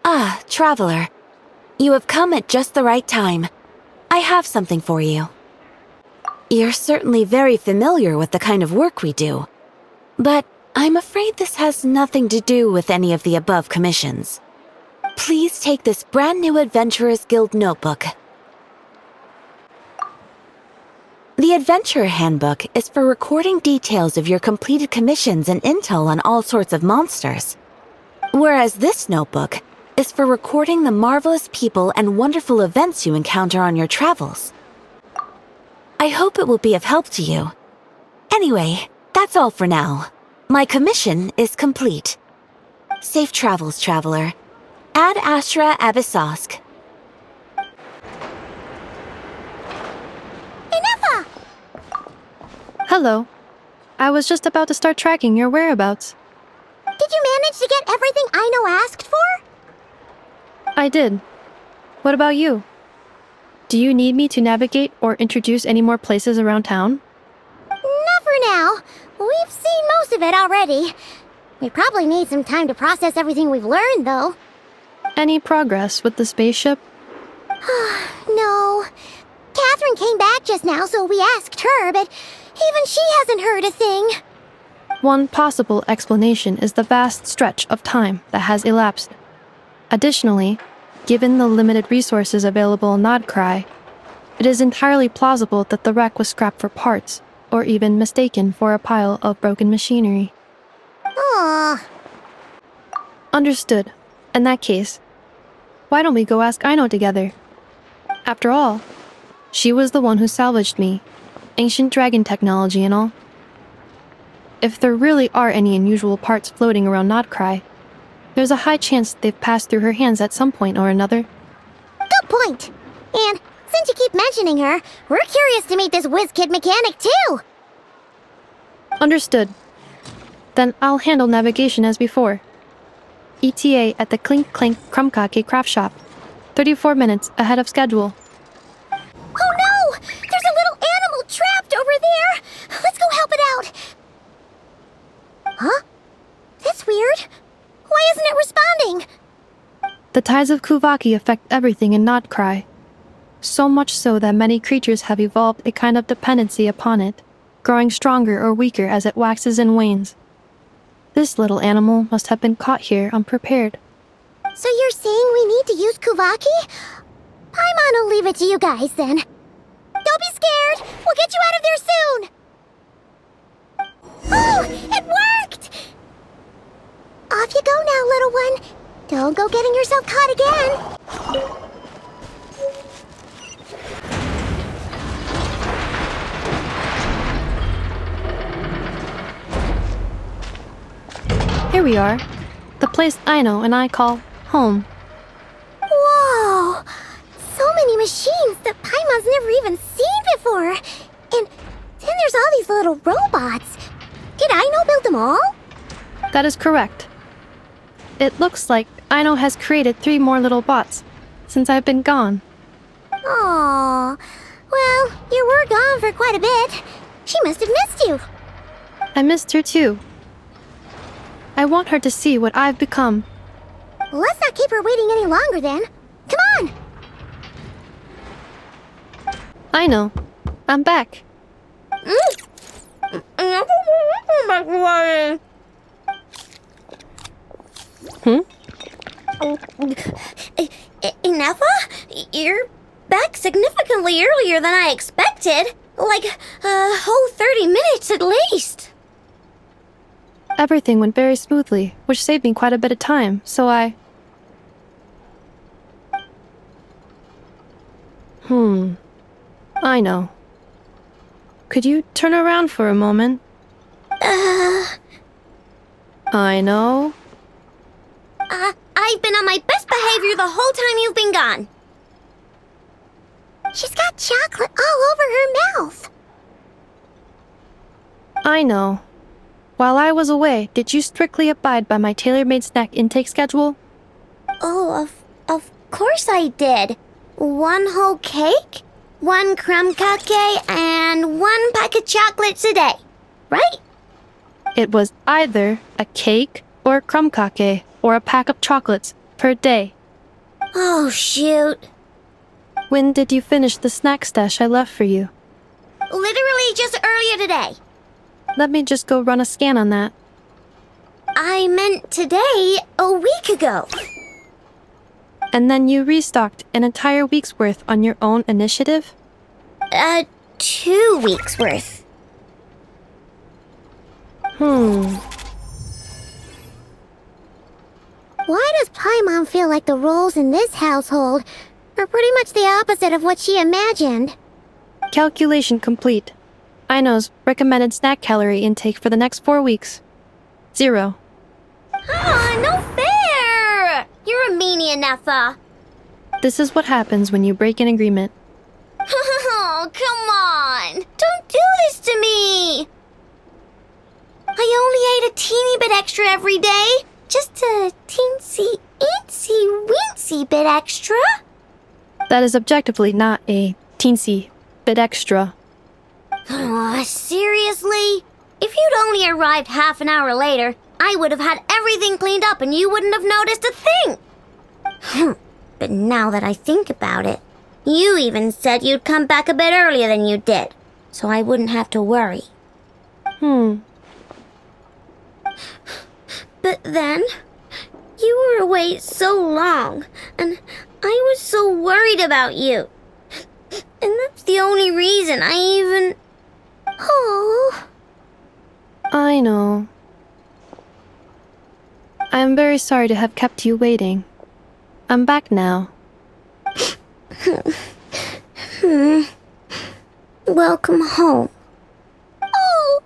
Ah, Traveler. You have come at just the right time. I have something for you. You're certainly very familiar with the kind of work we do. But I'm afraid this has nothing to do with any of the above commissions. Please take this brand new Adventurers Guild notebook. The Adventurer Handbook is for recording details of your completed commissions and intel on all sorts of monsters. Whereas this notebook is for recording the marvelous people and wonderful events you encounter on your travels. I hope it will be of help to you. Anyway, that's all for now. My commission is complete. Safe travels, Traveler. Ad Astra Abyssosk. Inefa! Hello. I was just about to start tracking your whereabouts. Did you manage to get everything Aino asked for? I did. What about you? Do you need me to navigate or introduce any more places around town? Not for now. We've seen most of it already. We probably need some time to process everything we've learned, though. Any progress with the spaceship? No. Catherine came back just now, so we asked her, but even she hasn't heard a thing. One possible explanation is the vast stretch of time that has elapsed. Additionally, given the limited resources available in Krai, it is entirely plausible that the wreck was scrapped for parts, or even mistaken for a pile of broken machinery. Aww. Understood. In that case, why don't we go ask Aino together? After all, she was the one who salvaged me, ancient dragon technology and all. If there really are any unusual parts floating around Krai, there's a high chance they've passed through her hands at some point or another. Good point. And since you keep mentioning her, we're curious to meet this whiz-kid mechanic too. Understood. Then I'll handle navigation as before. ETA at the Clink Clink Krumkake craft shop. 34 minutes ahead of schedule. Oh no! There's a little animal trapped over there! Let's go help it out! Huh? That's weird. Why isn't it responding? The tides of Kuvaki affect everything in Krai. So much so that many creatures have evolved a kind of dependency upon it, growing stronger or weaker as it waxes and wanes. This little animal must have been caught here unprepared. So you're saying we need to use Kuvaki? Paimon will leave it to you guys then. Don't be scared! We'll get you out of there soon! Oh! It worked! Off you go now, little one. Don't go getting yourself caught again. Here we are. The place Aino and I call home. Whoa! So many machines that Paimon's never even seen before. And then there's all these little robots. Did Aino build them all? That is correct. It looks like Aino has created 3 more little bots since I've been gone. Aww. Well, you were gone for quite a bit. She must have missed you. I missed her too. I want her to see what I've become. Let's not keep her waiting any longer then. Come on! Aino, I'm back. Inefa? You're back significantly earlier than I expected. Like a whole 30 minutes at least. everything went very smoothly, which saved me quite a bit of time, so I... I know. Could you turn around for a moment? I know. I've been on my best behavior the whole time you've been gone. She's got chocolate all over her mouth. I know. While I was away, did you strictly abide by my tailor-made snack intake schedule? Oh, of course I did. 1 whole cake, 1 crumb cupcake, and 1 pack of chocolates a day, right? It was either a cake or a crumb cake or a pack of chocolates per day. Oh, shoot. When did you finish the snack stash I left for you? Literally just earlier today. Let me just go run a scan on that. I meant today, a week ago. And then you restocked an entire week's worth on your own initiative? 2 weeks worth. Why does Paimon feel like the roles in this household are pretty much the opposite of what she imagined? Calculation complete. Aino's recommended snack calorie intake for the next 4 weeks. 0. No fair! You're a meanie, Nefa. This is what happens when you break an agreement. Oh, come on! Don't do this to me! I only ate a teeny bit extra every day. Just a teensy, weensy bit extra. That is objectively not a teensy bit extra. Oh, seriously? If you'd only arrived half an hour later, I would have had everything cleaned up and you wouldn't have noticed a thing. But now that I think about it, you even said you'd come back a bit earlier than you did, so I wouldn't have to worry. But then, you were away so long, and I was so worried about you. And that's the only reason I even... Oh. I know. I am very sorry to have kept you waiting. I'm back now. Welcome home. Oh.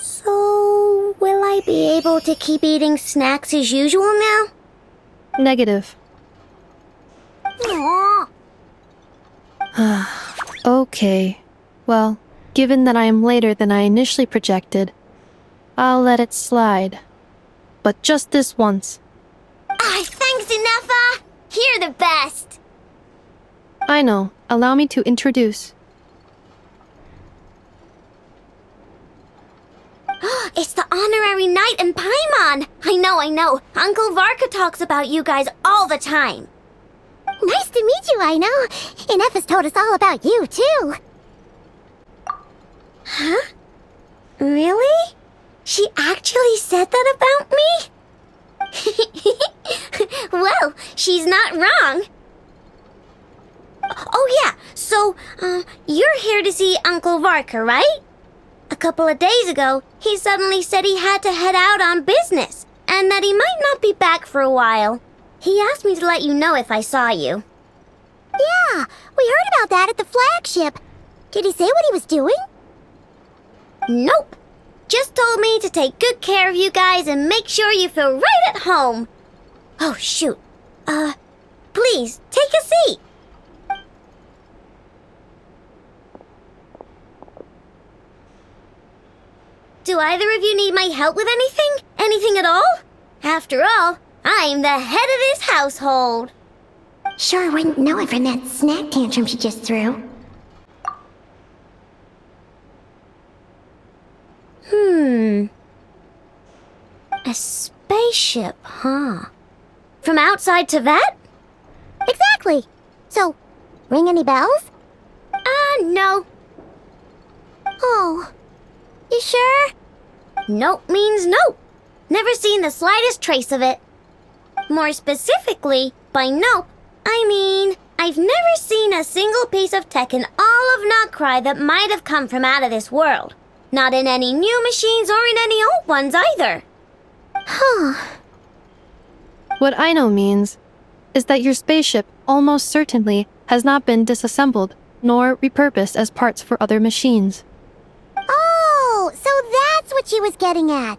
So, will I be able to keep eating snacks as usual now? Negative. Aww. Okay. Well, given that I am later than I initially projected, I'll let it slide. But just this once. Thanks, Nefa! You're the best! I know. Allow me to introduce. It's the honorary knight and Paimon! I know. Uncle Varka talks about you guys all the time. Nice to meet you, Aino. And Nefa's told us all about you, too. Huh? Really? She actually said that about me? Well, she's not wrong. Oh yeah, so, you're here to see Uncle Varka, right? A couple of days ago, he suddenly said he had to head out on business, and that he might not be back for a while. He asked me to let you know if I saw you. Yeah, we heard about that at the flagship. Did he say what he was doing? Nope. Just told me to take good care of you guys and make sure you feel right at home. Oh, shoot. Please, take a seat. Do either of you need my help with anything? Anything at all? After all, I'm the head of this household. Sure wouldn't know it from that snack tantrum she just threw. A spaceship, huh? From outside to that? Exactly. So, ring any bells? No. Oh. You sure? Nope means nope. Never seen the slightest trace of it. More specifically, by nope, I mean, I've never seen a single piece of tech in all of Krai that might have come from out of this world. Not in any new machines or in any old ones either. Huh. What Aino means is that your spaceship almost certainly has not been disassembled nor repurposed as parts for other machines. Oh, so that's what she was getting at.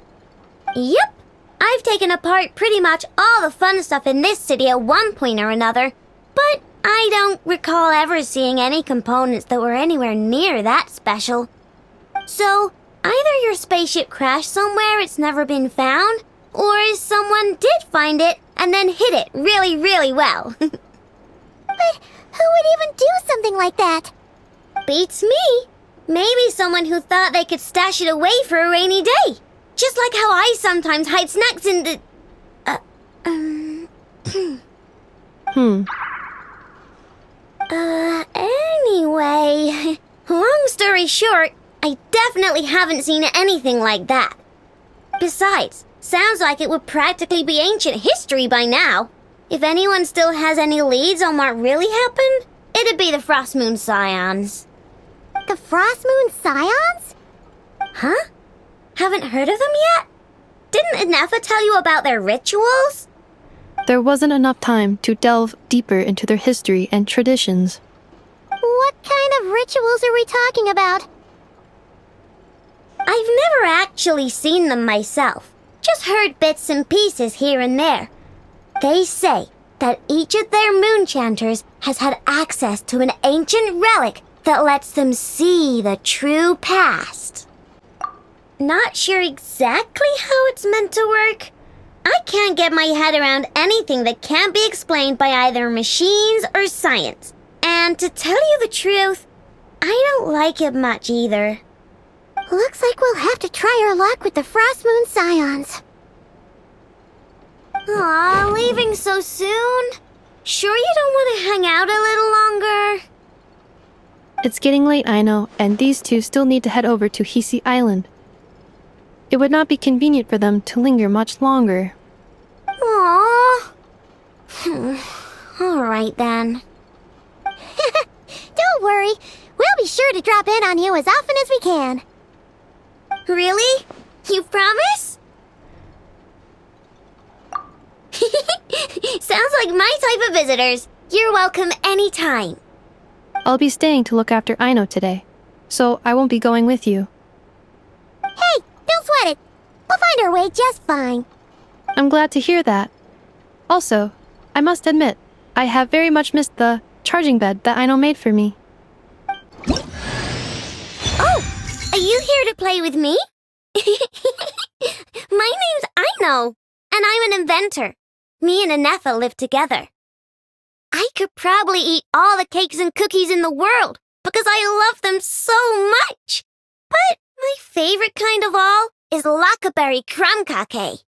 Yep. I've taken apart pretty much all the fun stuff in this city at one point or another, but I don't recall ever seeing any components that were anywhere near that special. So, either your spaceship crashed somewhere it's never been found, or someone did find it and then hid it really, really well. But who would even do something like that? Beats me. Maybe someone who thought they could stash it away for a rainy day. Just like how I sometimes hide snacks in the... Anyway, long story short, I definitely haven't seen anything like that. Besides, sounds like it would practically be ancient history by now. If anyone still has any leads on what really happened, it'd be the Frost Moon Scions. The Frost Moon Scions? Huh? Haven't heard of them yet? Didn't Inefa tell you about their rituals? There wasn't enough time to delve deeper into their history and traditions. What kind of rituals are we talking about? I've never actually seen them myself. Just heard bits and pieces here and there. They say that each of their moon chanters has had access to an ancient relic that lets them see the true past. Not sure exactly how it's meant to work. I can't get my head around anything that can't be explained by either machines or science. And to tell you the truth, I don't like it much either. Looks like we'll have to try our luck with the Frost Moon Scions. Aw, leaving so soon? Sure you don't want to hang out a little longer? It's getting late, I know, and these two still need to head over to Hisi Island. It would not be convenient for them to linger much longer. Aww. Alright then. Don't worry, we'll be sure to drop in on you as often as we can. Really? You promise? Sounds like my type of visitors. You're welcome anytime. I'll be staying to look after Aino today, so I won't be going with you. Hey, don't sweat it. We'll find our way just fine. I'm glad to hear that. Also, I must admit, I have very much missed the charging bed that Aino made for me. Oh, are you here to play with me? My name's Aino, and I'm an inventor. Me and Inefa live together. I could probably eat all the cakes and cookies in the world because I love them so much. But my favorite kind of all is Lackaberry Crumb Cake.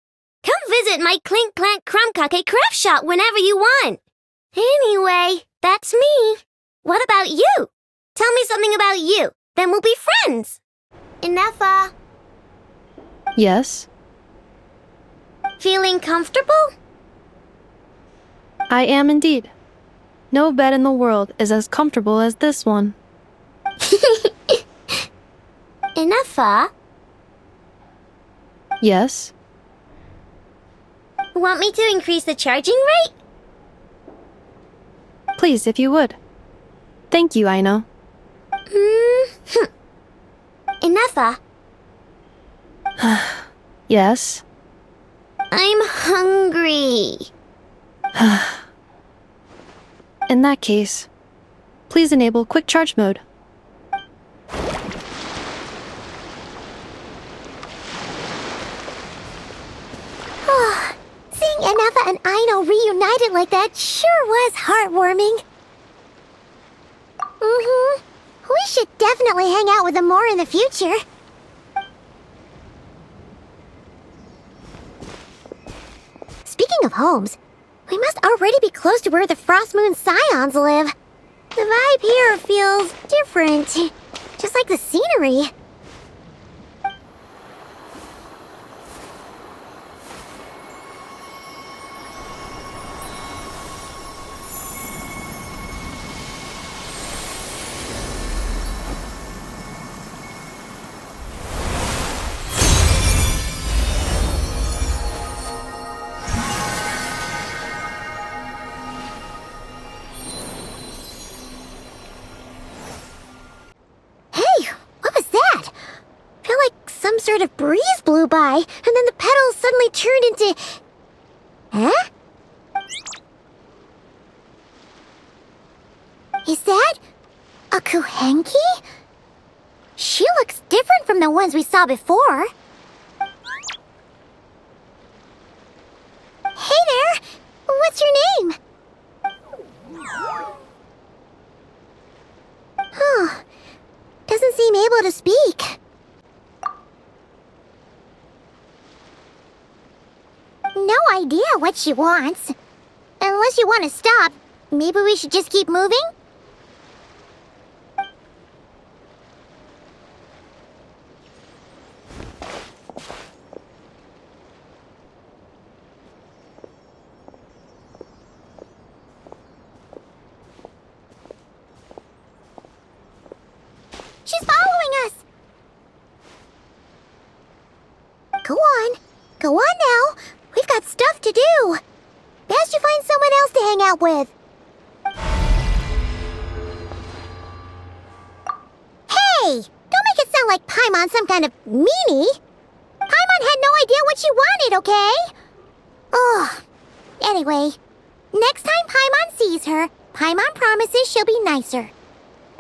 Come visit my Clink Clank Crumb Cake craft shop whenever you want. Anyway, that's me. What about you? Tell me something about you, then we'll be friends. Inefa, Yes? feeling comfortable? I am indeed. No bed in the world is as comfortable as this one. Inefa, Yes? want me to increase the charging rate? Please, if you would. Thank you, Aino. Inefa, Yes? I'm hungry. In that case, please enable quick charge mode. Seeing Inefa and Aino reunited like that sure was heartwarming. We should definitely hang out with them more in the future. Speaking of homes, we must already be close to where the Frost Moon Scions live. The vibe here feels different, just like the scenery. sort of breeze blew by, and then the petals suddenly turned into... Huh? Is that a Kuhenki? She looks different from the ones we saw before. Hey there! What's your name? Huh. Doesn't seem able to speak. No idea what she wants. Unless you want to stop, maybe we should just keep moving? She's following us! Go on. Go on now. We've got stuff to do. Best you find someone else to hang out with. Hey! Don't make it sound like Paimon's some kind of meanie. Paimon had no idea what she wanted, okay? Ugh. Anyway, next time Paimon sees her, Paimon promises she'll be nicer.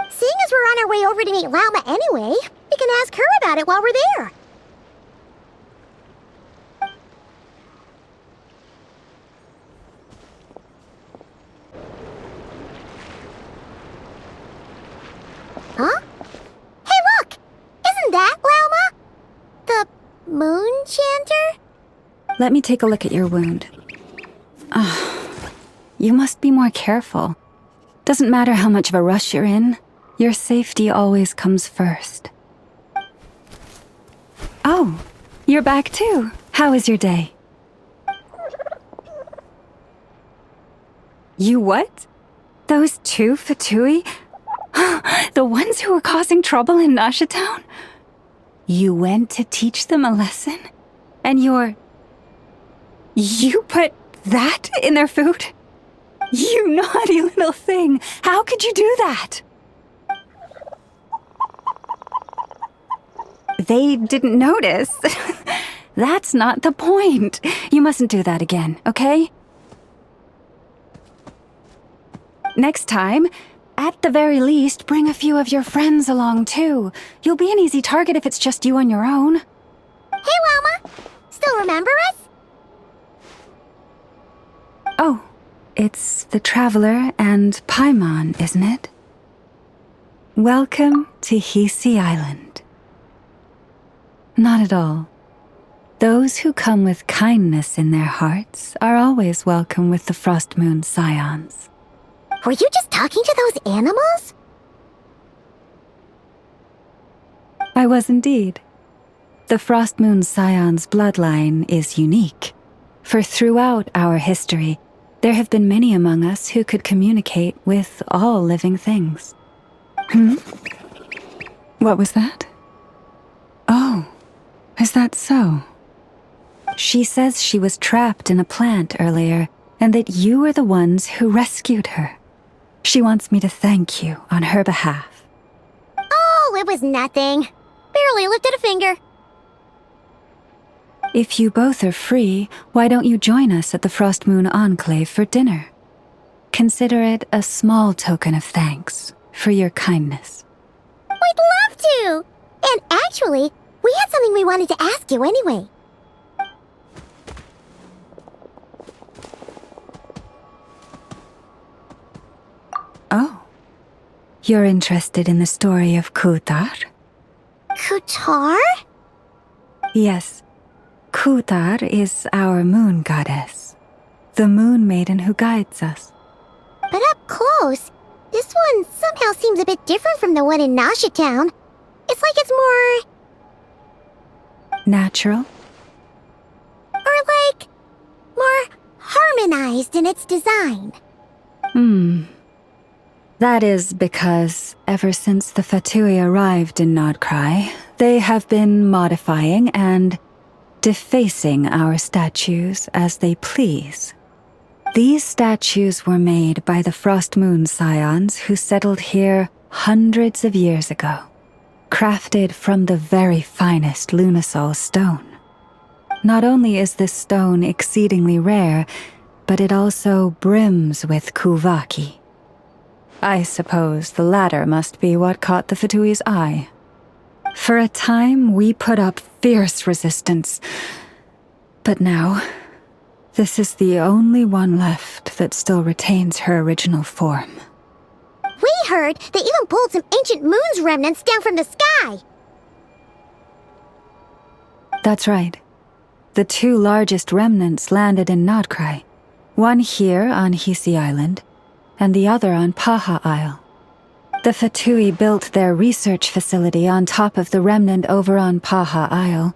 Seeing as we're on our way over to meet Lauma anyway, we can ask her about it while we're there. Huh? Hey, look! Isn't that Lauma? The moon chanter? Let me take a look at your wound. You must be more careful. Doesn't matter how much of a rush you're in, your safety always comes first. Oh, you're back too. How was your day? You what? Those two Fatui? The ones who were causing trouble in Nasha Town? You went to teach them a lesson? And you put that in their food? You naughty little thing! How could you do that? They didn't notice. That's not the point. You mustn't do that again, okay? Next time, at the very least, bring a few of your friends along too. You'll be an easy target if it's just you on your own. Hey, Lauma! Still remember us? Oh, it's the Traveler and Paimon, isn't it? Welcome to Hisi Island. Not at all. Those who come with kindness in their hearts are always welcome with the Frost Moon Scions. Were you just talking to those animals? I was indeed. The Frost Moon Scions bloodline is unique, for throughout our history, there have been many among us who could communicate with all living things. What was that? Oh, is that so? She says she was trapped in a plant earlier, and that you were the ones who rescued her. She wants me to thank you on her behalf. Oh, it was nothing. Barely lifted a finger. If you both are free, why don't you join us at the Frost Moon Enclave for dinner? Consider it a small token of thanks for your kindness. We'd love to! And actually, we had something we wanted to ask you anyway. Oh. You're interested in the story of Kutar? Kutar? Yes. Kutar is our moon goddess, the moon maiden who guides us. But up close, this one somehow seems a bit different from the one in Nasha Town. It's like it's more... Natural? Or like... more harmonized in its design. That is because, ever since the Fatui arrived in Krai, they have been modifying and defacing our statues as they please. These statues were made by the Frost Moon Scions who settled here hundreds of years ago. crafted from the very finest lunasol stone. Not only is this stone exceedingly rare, but it also brims with kuvaki. I suppose the latter must be what caught the Fatui's eye. For a time, we put up fierce resistance. But now, this is the only one left that still retains her original form. We heard they even pulled some ancient moon's remnants down from the sky. That's right. The two largest remnants landed in Krai. One here on Hisi Island, and the other on Paha Isle. The Fatui built their research facility on top of the remnant over on Paha Isle,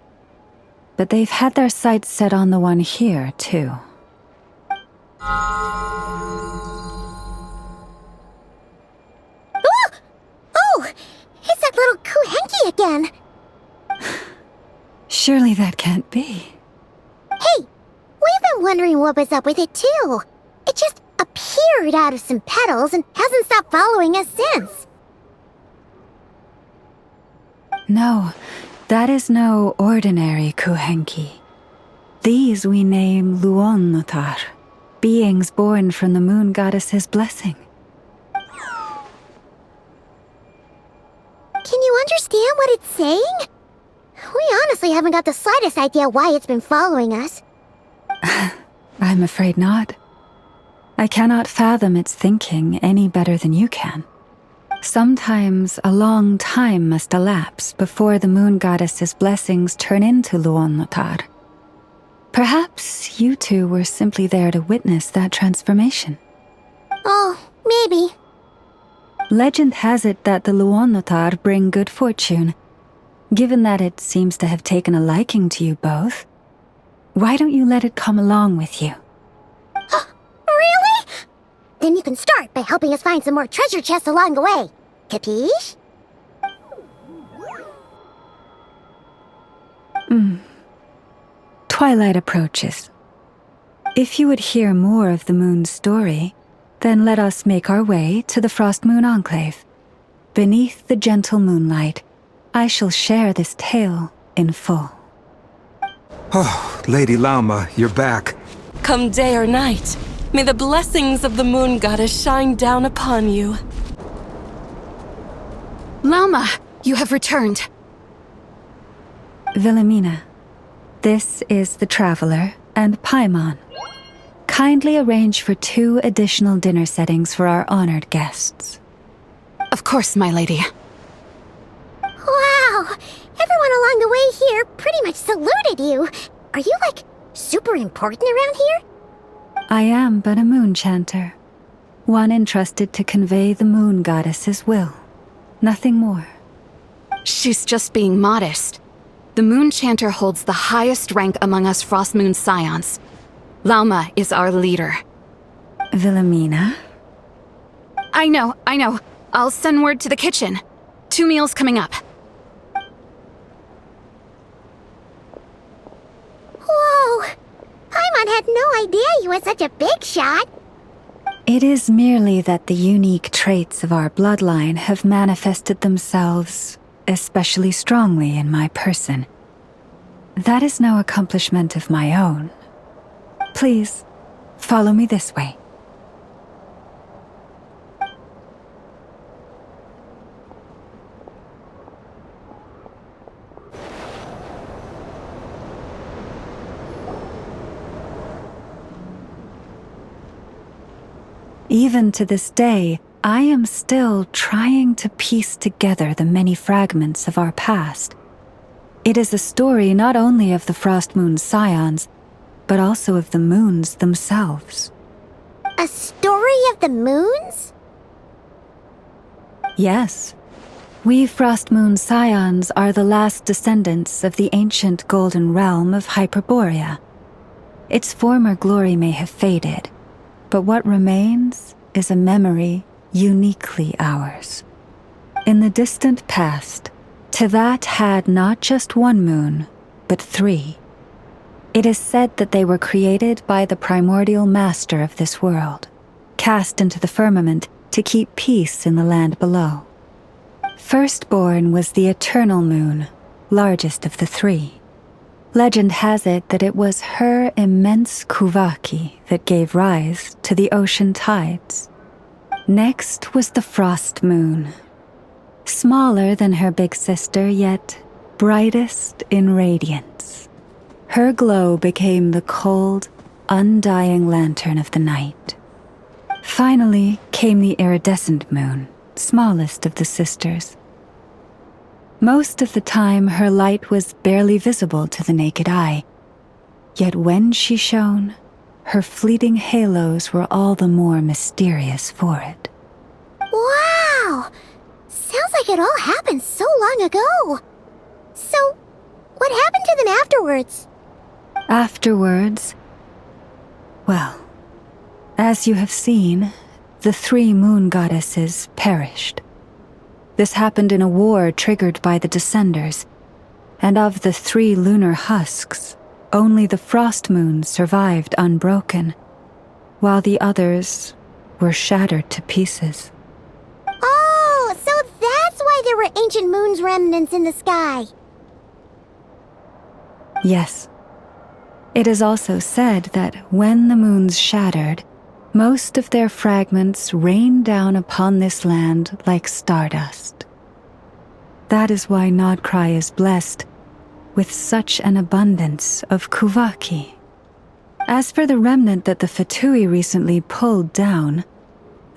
but they've had their sights set on the one here, too. Oh! It's that little Kuhenki again! Surely that can't be. Hey! We've been wondering what was up with it, too. It just appeared out of some petals and hasn't stopped following us since. No, that is no ordinary Kuhenki. These we name Luonnotar, beings born from the moon goddess's blessing. Can you understand what it's saying? We honestly haven't got the slightest idea why it's been following us. I'm afraid not. I cannot fathom its thinking any better than you can. Sometimes a long time must elapse before the moon goddess's blessings turn into Luonnotar. Perhaps you two were simply there to witness that transformation. Oh, maybe. Legend has it that the Luonnotar bring good fortune. Given that it seems to have taken a liking to you both, why don't you let it come along with you? Really? Then you can start by helping us find some more treasure chests along the way. Capiche? Twilight approaches. If you would hear more of the moon's story, then let us make our way to the Frost Moon Enclave. Beneath the gentle moonlight, I shall share this tale in full. Oh, Lady Lauma, you're back. Come day or night, may the blessings of the moon goddess shine down upon you. Lauma, you have returned. Wilhelmina, this is the Traveler and Paimon. Kindly arrange for 2 additional dinner settings for our honored guests. Of course, my lady. Wow! Everyone along the way here pretty much saluted you. Are you, like, super important around here? I am but a moon chanter, one entrusted to convey the moon goddess's will. Nothing more. She's just being modest. The moon chanter holds the highest rank among us Frost Moon Scions. Lauma is our leader. Wilhelmina? I know. I'll send word to the kitchen. 2 meals coming up. Whoa! Paimon had no idea you were such a big shot. It is merely that the unique traits of our bloodline have manifested themselves especially strongly in my person. That is no accomplishment of my own. Please, follow me this way. Even to this day, I am still trying to piece together the many fragments of our past. It is a story not only of the Frost Moon Scions, but also of the moons themselves. A story of the moons? Yes. We Frost Moon Scions are the last descendants of the ancient golden realm of Hyperborea. Its former glory may have faded, but what remains is a memory uniquely ours. In the distant past, Tevat had not just one moon, but 3. It is said that they were created by the primordial master of this world, cast into the firmament to keep peace in the land below. Firstborn was the eternal moon, largest of the three. Legend has it that it was her immense Kuvaki that gave rise to the ocean tides. Next was the frost moon. Smaller than her big sister, yet brightest in radiance. Her glow became the cold, undying lantern of the night. Finally came the iridescent moon, smallest of the sisters. Most of the time, her light was barely visible to the naked eye. Yet when she shone, her fleeting halos were all the more mysterious for it. Wow! Sounds like it all happened so long ago. So, what happened to them afterwards? Afterwards, well, as you have seen, the three moon goddesses perished. This happened in a war triggered by the Descenders, and of the three lunar husks, only the frost moons survived unbroken, while the others were shattered to pieces. Oh, so that's why there were ancient moon's remnants in the sky. Yes. It is also said that when the moons shattered, most of their fragments rained down upon this land like stardust. That is why Nodkrai is blessed with such an abundance of Kuvaki. As for the remnant that the Fatui recently pulled down,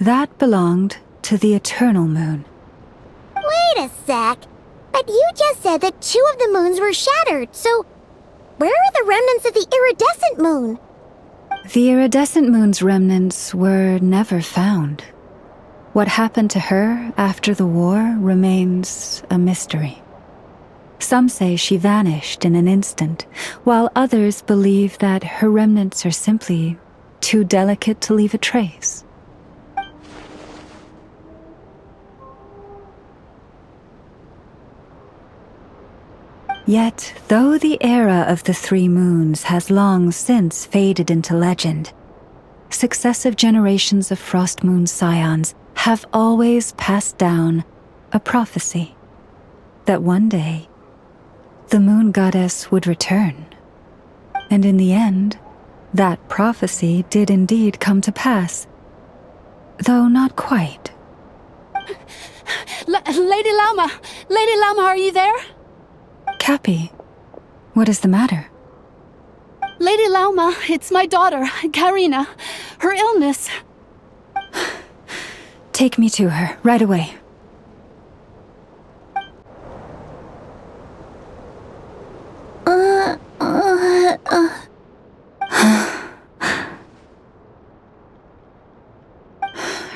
that belonged to the eternal moon. Wait a sec. But you just said that 2 of the moons were shattered, so where are the remnants of the iridescent moon? The iridescent moon's remnants were never found. What happened to her after the war remains a mystery. Some say she vanished in an instant, while others believe that her remnants are simply too delicate to leave a trace. Yet, though the era of the three moons has long since faded into legend, successive generations of Frost Moon scions have always passed down a prophecy that one day the moon goddess would return. And in the end, that prophecy did indeed come to pass, though not quite. Lady Lauma! Lady Lauma, are you there? Cappy, what is the matter? Lady Lauma, it's my daughter, Karina. Her illness. Take me to her, right away.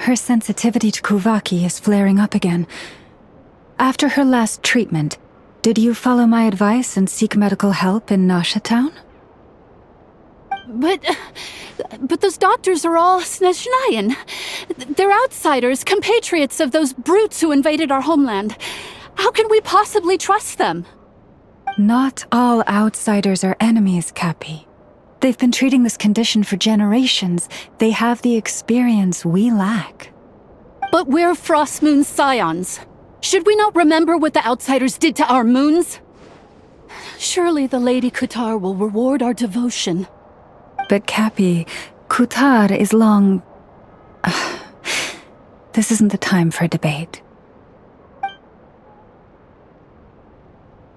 Her sensitivity to Kuvaki is flaring up again. After her last treatment, did you follow my advice and seek medical help in Nasha Town? But those doctors are all Snezhnayan. They're outsiders, compatriots of those brutes who invaded our homeland. How can we possibly trust them? Not all outsiders are enemies, Cappy. They've been treating this condition for generations. They have the experience we lack. But we're Frost Moon scions. Should we not remember what the outsiders did to our moons? Surely the Lady Kutar will reward our devotion. But Cappy, Kutar is long... This isn't the time for a debate.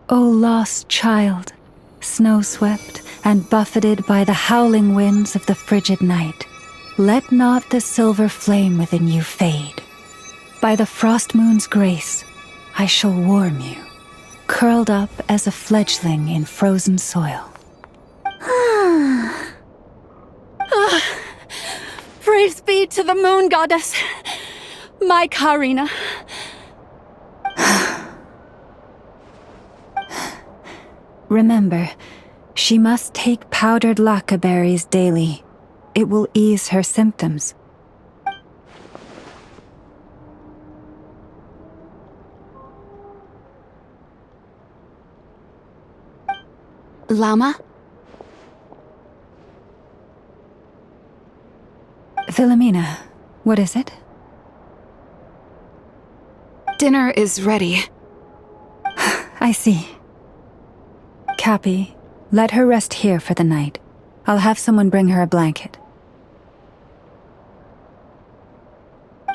O lost child, snow-swept and buffeted by the howling winds of the frigid night, let not the silver flame within you fade. By the frost moon's grace, I shall warm you, curled up as a fledgling in frozen soil. Praise be to the moon goddess, my Karina. Remember, she must take powdered laka berries daily. It will ease her symptoms. Lama? Philomena, what is it? dinner is ready. I see. Cappy, let her rest here for the night. I'll have someone bring her a blanket.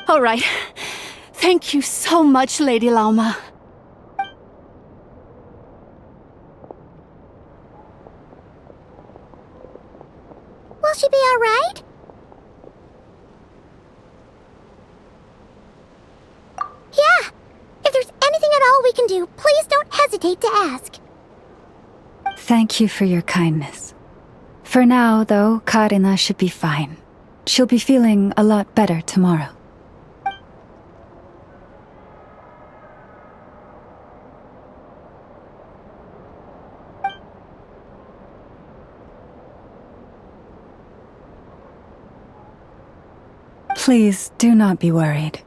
All right. Thank you so much, Lady Lauma. Will she be all right? Yeah. If there's anything at all we can do, please don't hesitate to ask. Thank you for your kindness. For now, though, Karina should be fine. She'll be feeling a lot better tomorrow. Please do not be worried.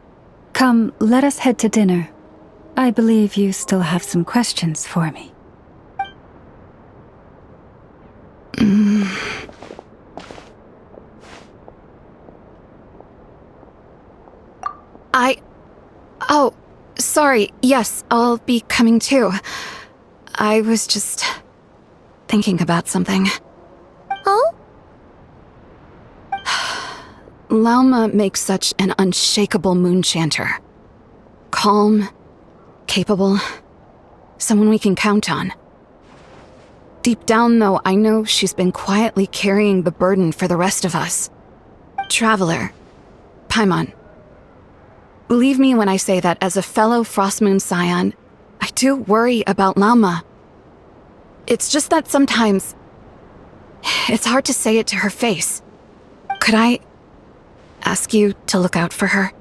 Come, let us head to dinner. I believe you still have some questions for me. Oh, sorry. Yes, I'll be coming too. I was just thinking about something. Oh? Lauma makes such an unshakable moon chanter. Calm, capable, someone we can count on. Deep down, though, I know she's been quietly carrying the burden for the rest of us. Traveler, Paimon. Believe me when I say that as a fellow Frostmoon Scion, I do worry about Lauma. It's just that sometimes it's hard to say it to her face. Could I ask you to look out for her?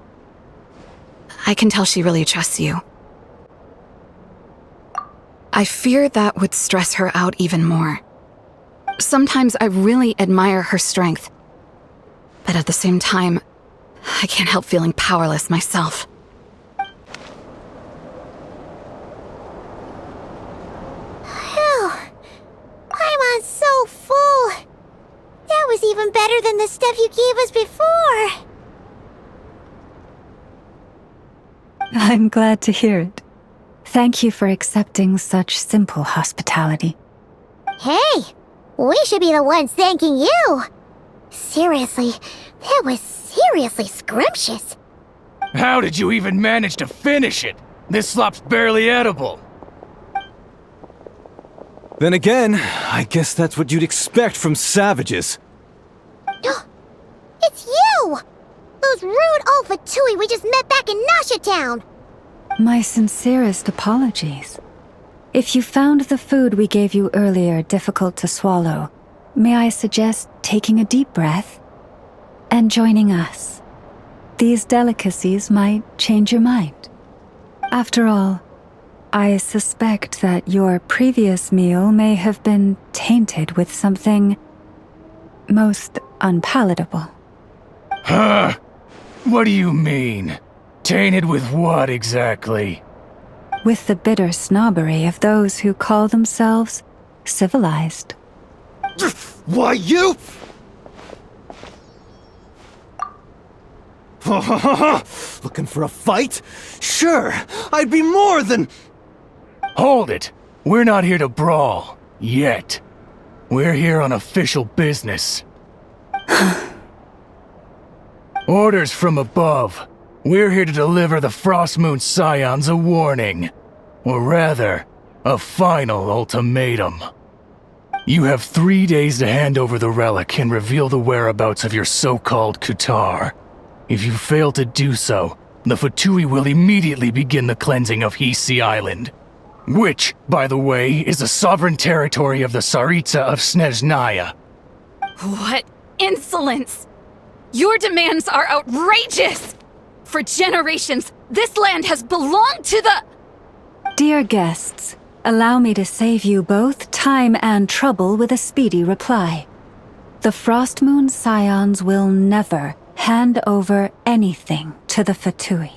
I can tell she really trusts you. I fear that would stress her out even more. Sometimes I really admire her strength, but at the same time, I can't help feeling powerless myself. Phew. Paimon's so full. That was even better than the stuff you gave us before. I'm glad to hear it. Thank you for accepting such simple hospitality. Hey, we should be the ones thanking you. Seriously, that was seriously scrumptious. How did you even manage to finish it? This slop's barely edible. Then again, I guess that's what you'd expect from savages. It's you! Those rude old Fatui we just met back in Nasha Town! My sincerest apologies. If you found the food we gave you earlier difficult to swallow, may I suggest taking a deep breath and joining us? These delicacies might change your mind. After all, I suspect that your previous meal may have been tainted with something most unpalatable. Huh? What do you mean? Tainted with what exactly? With the bitter snobbery of those who call themselves civilized. Why, you? Looking for a fight? Sure, I'd be more than... Hold it! We're not here to brawl. Yet. We're here on official business. Orders from above. We're here to deliver the Frostmoon Scions a warning. Or rather, a final ultimatum. You have 3 days to hand over the relic and reveal the whereabouts of your so-called Kutar. If you fail to do so, the Fatui will immediately begin the cleansing of Hisi Island. Which, by the way, is a sovereign territory of the Tsaritsa of Snezhnaya. What insolence! Your demands are outrageous! For generations, this land has belonged to the... Dear guests, allow me to save you both time and trouble with a speedy reply. The Frostmoon Scions will never hand over anything to the Fatui.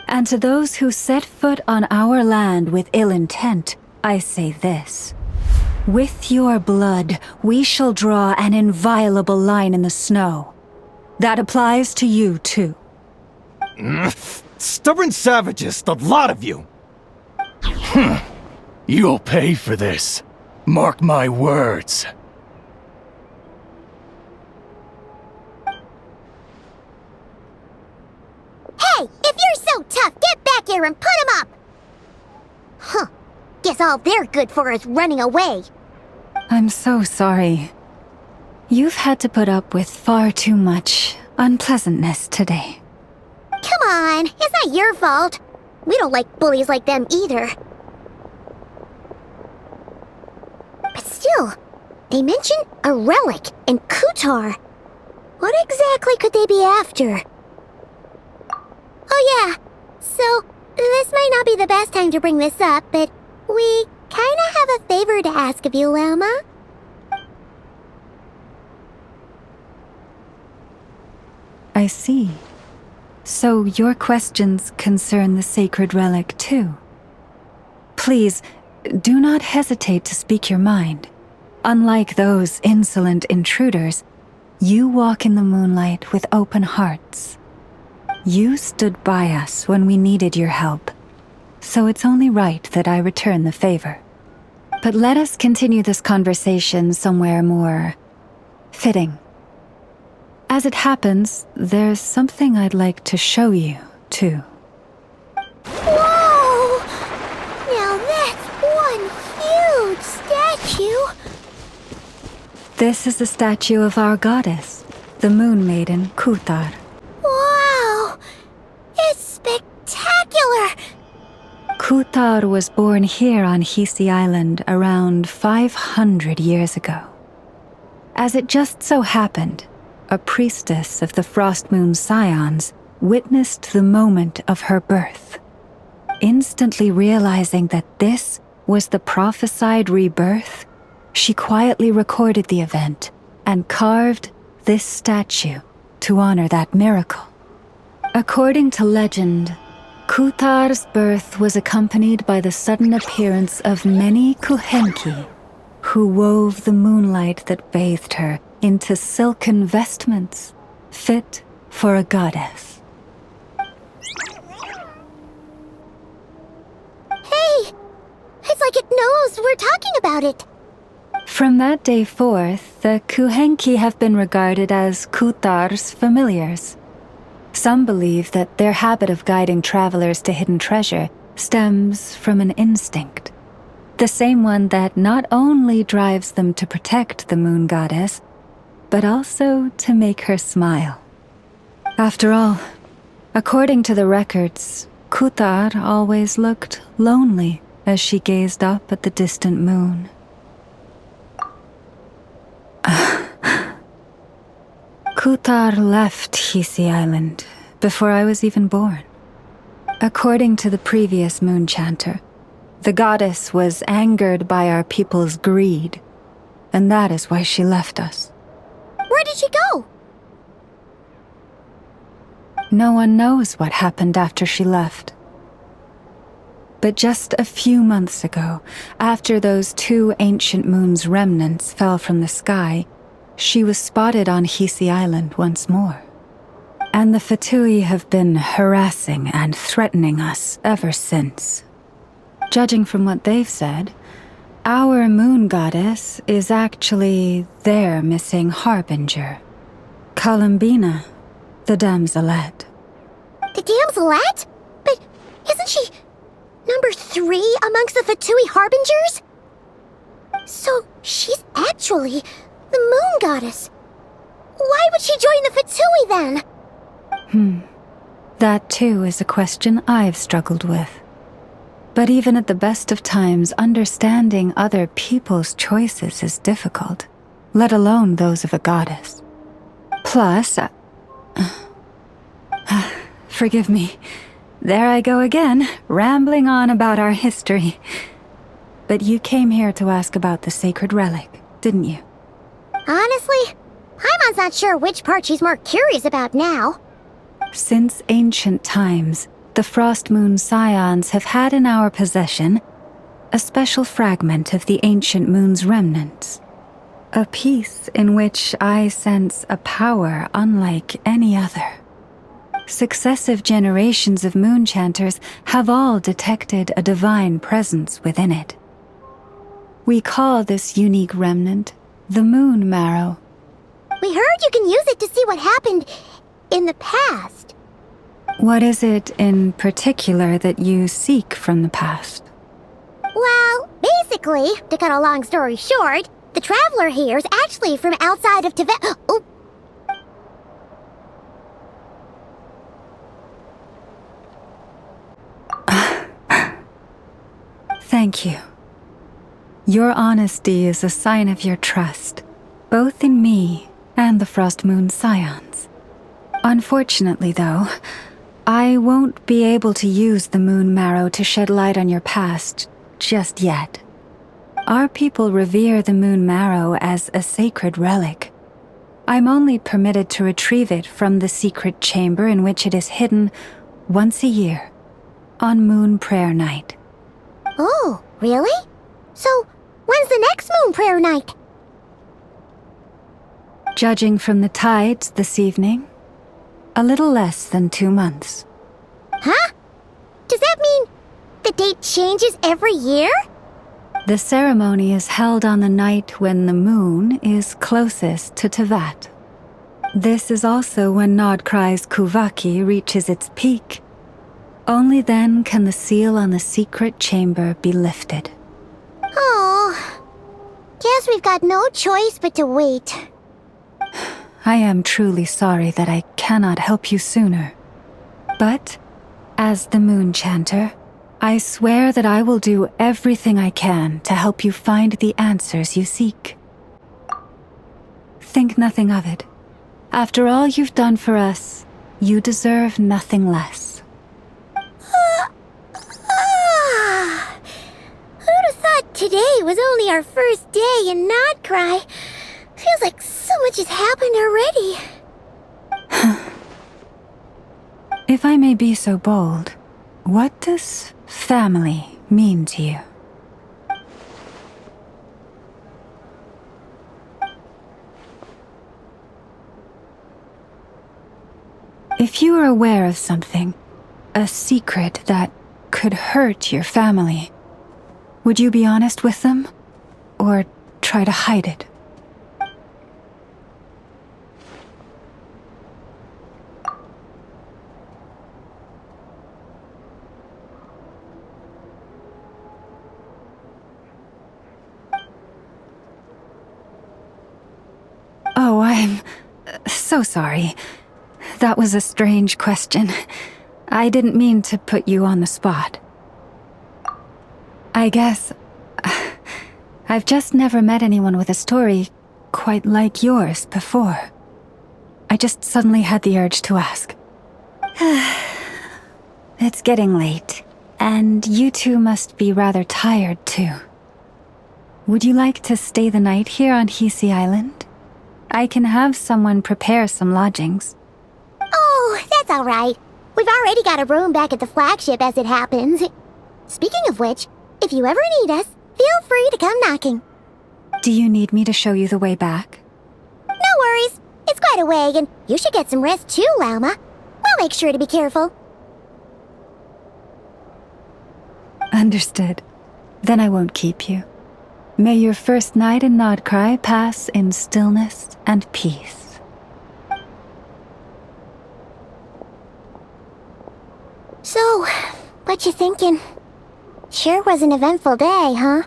And to those who set foot on our land with ill intent, I say this. With your blood, we shall draw an inviolable line in the snow. That applies to you, too. Stubborn savages, the lot of you! You'll pay for this. Mark my words. Hey, if you're so tough, get back here and put him up! Huh. Guess all they're good for is running away. I'm so sorry. You've had to put up with far too much unpleasantness today. Come on, it's not your fault. We don't like bullies like them either. But still, they mentioned a relic in Kutar. What exactly could they be after? Oh yeah, so this might not be the best time to bring this up, but we kinda have a favor to ask of you, Lauma. I see. So your questions concern the sacred relic too. Please, do not hesitate to speak your mind. Unlike those insolent intruders, you walk in the moonlight with open hearts. You stood by us when we needed your help, so it's only right that I return the favor. But let us continue this conversation somewhere more fitting. As it happens, there's something I'd like to show you, too. Whoa! Now that's one huge statue! This is the statue of our goddess, the Moon Maiden Kutar. Wow! It's spectacular! Kutar was born here on Hisi Island around 500 years ago. As it just so happened, a priestess of the Frost Moon Scions witnessed the moment of her birth. Instantly realizing that this was the prophesied rebirth, she quietly recorded the event and carved this statue to honor that miracle. According to legend, Kutar's birth was accompanied by the sudden appearance of many Kuhenki, who wove the moonlight that bathed her into silken vestments fit for a goddess. Hey! It's like it knows we're talking about it. From that day forth, the Kuhenki have been regarded as Kutar's familiars. Some believe that their habit of guiding travelers to hidden treasure stems from an instinct. The same one that not only drives them to protect the moon goddess, but also to make her smile. After all, according to the records, Kutar always looked lonely as she gazed up at the distant moon. Kutar left Hisi Island before I was even born. According to the previous moon chanter, the goddess was angered by our people's greed, and that is why she left us. Where did she go? No one knows what happened after she left. But just a few months ago, after those 2 ancient moon's remnants fell from the sky, she was spotted on Hisi Island once more. And the Fatui have been harassing and threatening us ever since. Judging from what they've said, our moon goddess is actually their missing harbinger, Columbina, the damselette. The damselette? But isn't she number 3 amongst the Fatui harbingers? So she's actually the moon goddess. Why would she join the Fatui then? That too is a question I've struggled with. But even at the best of times, understanding other people's choices is difficult, let alone those of a goddess. Plus, forgive me, there I go again, rambling on about our history. But you came here to ask about the sacred relic, didn't you? Honestly, Paimon's not sure which part she's more curious about now. Since ancient times, the Frost Moon Scions have had in our possession a special fragment of the ancient moon's remnants. A piece in which I sense a power unlike any other. Successive generations of moon chanters have all detected a divine presence within it. We call this unique remnant the moon marrow. We heard you can use it to see what happened in the past. What is it in particular that you seek from the past? Well, basically, to cut a long story short, the traveler here is actually from outside of Tibet. Oh. Thank you. Your honesty is a sign of your trust, both in me and the Frost Moon Scions. Unfortunately, though, I won't be able to use the moon marrow to shed light on your past just yet. Our people revere the moon marrow as a sacred relic. I'm only permitted to retrieve it from the secret chamber in which it is hidden once a year, on Moon Prayer Night. Oh, really? So, when's the next moon prayer night? Judging from the tides this evening, a little less than 2 months. Huh? Does that mean the date changes every year? The ceremony is held on the night when the moon is closest to Tevat. This is also when Nodkrai's Kuvaki reaches its peak. Only then can the seal on the secret chamber be lifted. Oh, guess we've got no choice but to wait. I am truly sorry that I cannot help you sooner. But, as the Moon Chanter, I swear that I will do everything I can to help you find the answers you seek. Think nothing of it. After all you've done for us, you deserve nothing less. Who'd have thought today was only our first day in Nodkrai? Feels like so much has happened already. If I may be so bold, what does family mean to you? If you are aware of something, a secret that could hurt your family, would you be honest with them? Or try to hide it? Oh, I'm so sorry. That was a strange question. I didn't mean to put you on the spot. I guess I've just never met anyone with a story quite like yours before. I just suddenly had the urge to ask. It's getting late, and you two must be rather tired too. Would you like to stay the night here on Hisi Island? I can have someone prepare some lodgings. Oh, that's all right. We've already got a room back at the flagship as it happens. Speaking of which, if you ever need us, feel free to come knocking. Do you need me to show you the way back? No worries. It's quite a way, and you should get some rest too, Lauma. We'll make sure to be careful. Understood. Then I won't keep you. May your first night in Nodkrai pass in stillness and peace. So, what you thinking? Sure was an eventful day, huh?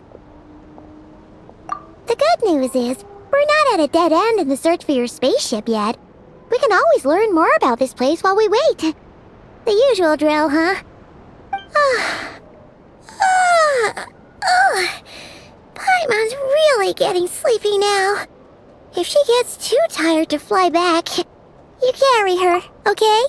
The good news is, we're not at a dead end in the search for your spaceship yet. We can always learn more about this place while we wait. The usual drill, huh? Paimon's really getting sleepy now. If she gets too tired to fly back, you carry her, okay?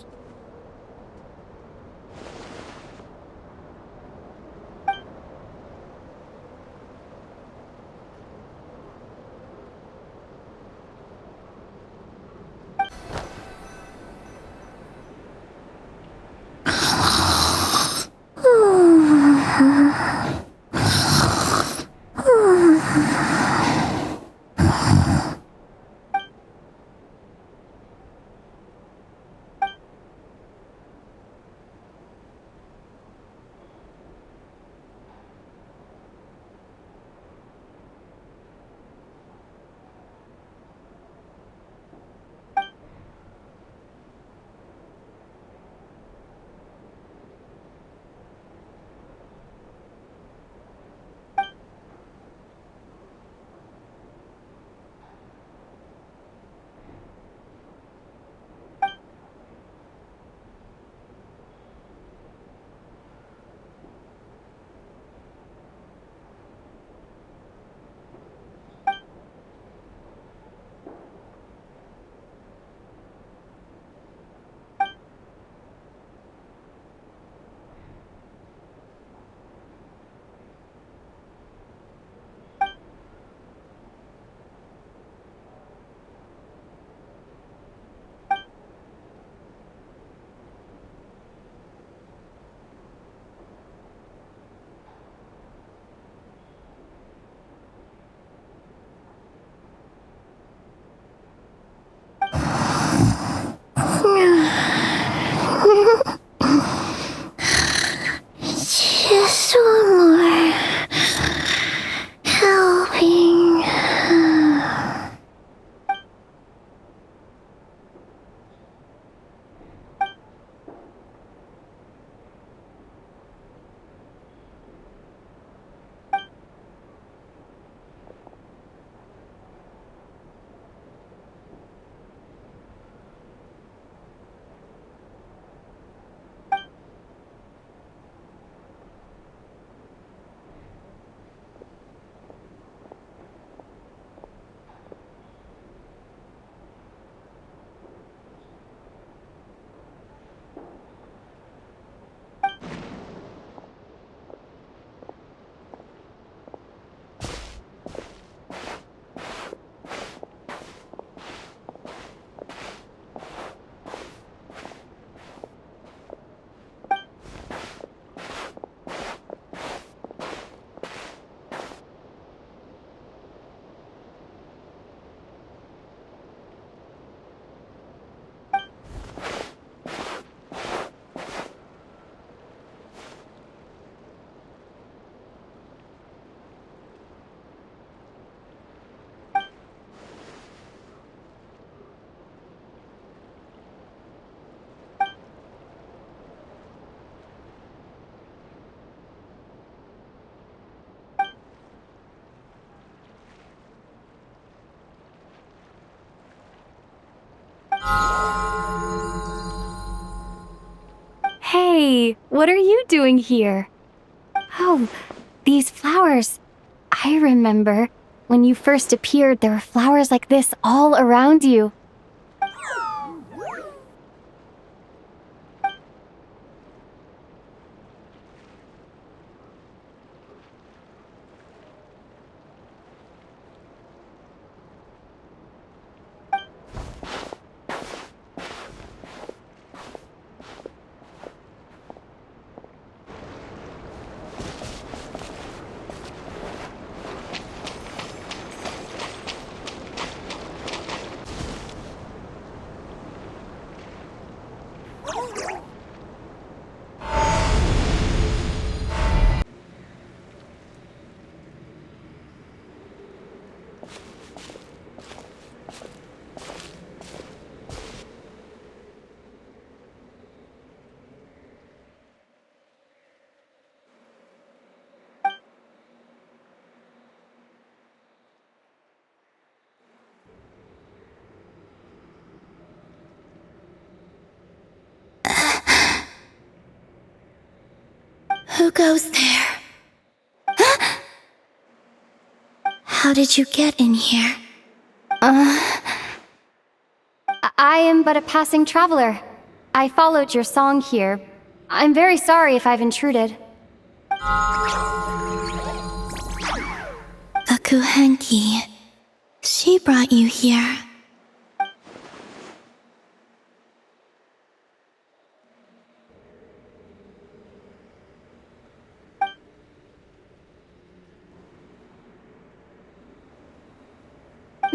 Hey, what are you doing here? Oh, these flowers. I remember. When you first appeared, there were flowers like this all around you. Who goes there? How did you get in here? I am but a passing traveler. I followed your song here. I'm very sorry if I've intruded. The Kuhenki. She brought you here.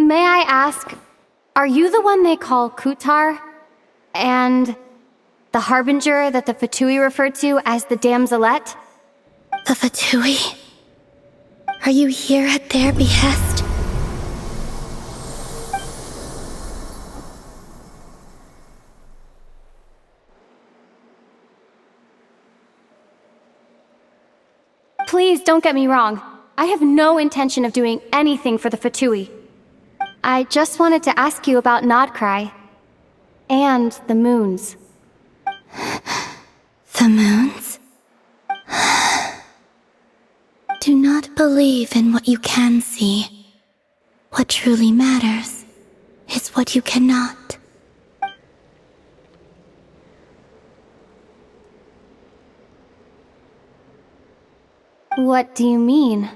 May I ask, are you the one they call Kutar? And the harbinger that the Fatui referred to as the Damselette? The Fatui? Are you here at their behest? Please don't get me wrong. I have no intention of doing anything for the Fatui. I just wanted to ask you about Krai. And the moons. The moons? Do not believe in what you can see. What truly matters is what you cannot. What do you mean?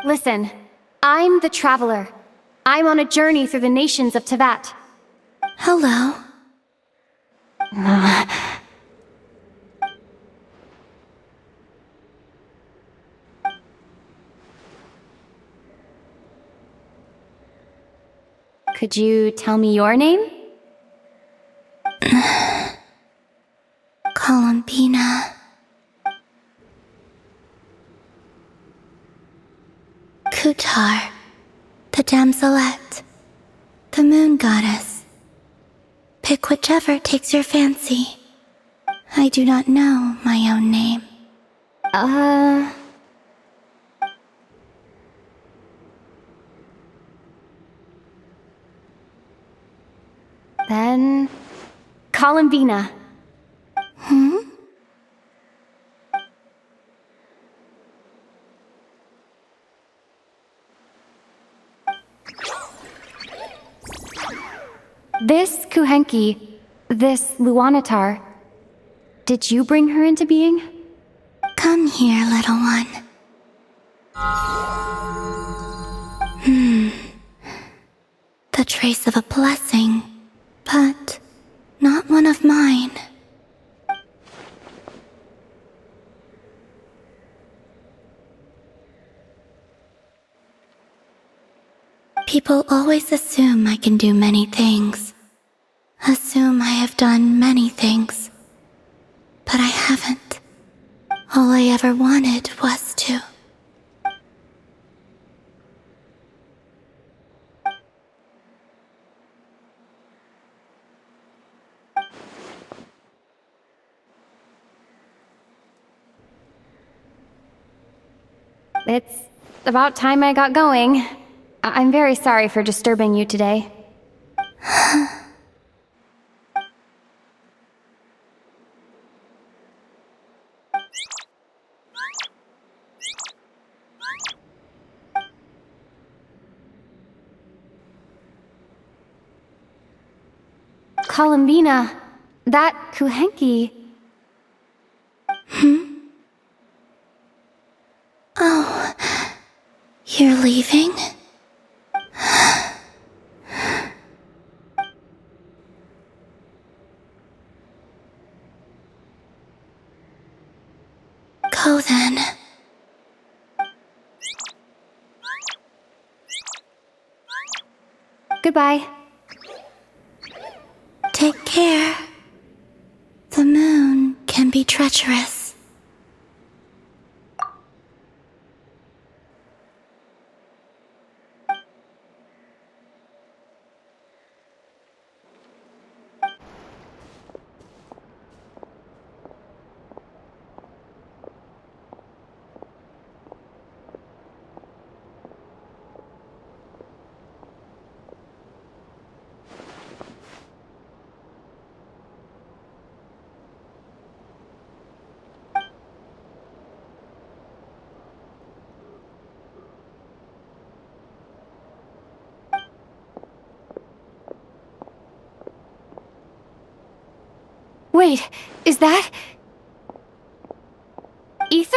Listen, I'm the Traveler. I'm on a journey through the nations of Tevat. Hello. Could you tell me your name? Columbina. Kutar, the Damselette, the Moon Goddess. Pick whichever takes your fancy. I do not know my own name. Then... Columbina. This Kuhenki, this Luanatar, did you bring her into being? Come here, little one. The trace of a blessing, but not one of mine. People always assume I can do many things. Assume I have done many things. But I haven't. All I ever wanted was to. It's about time I got going. I'm very sorry for disturbing you today. Columbina, that Kuhenki. Oh, you're leaving? Go then. Goodbye. Take care. The moon can be treacherous. Wait, is that... Ether?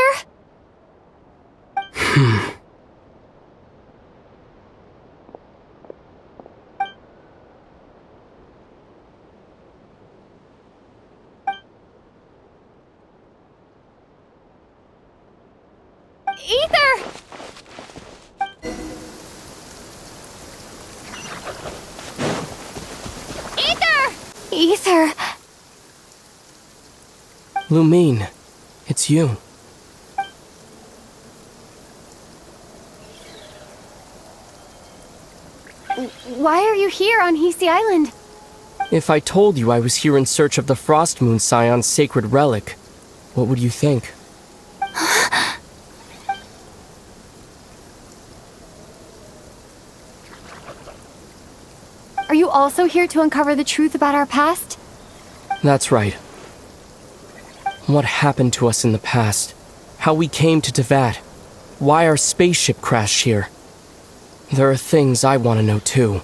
Ether! Ether! Ether! Lumine, it's you. Why are you here on Hisi Island? If I told you I was here in search of the Frost Moon Scion's sacred relic, what would you think? Are you also here to uncover the truth about our past? That's right. What happened to us in the past? How we came to Tevat? Why our spaceship crashed here? There are things I want to know too.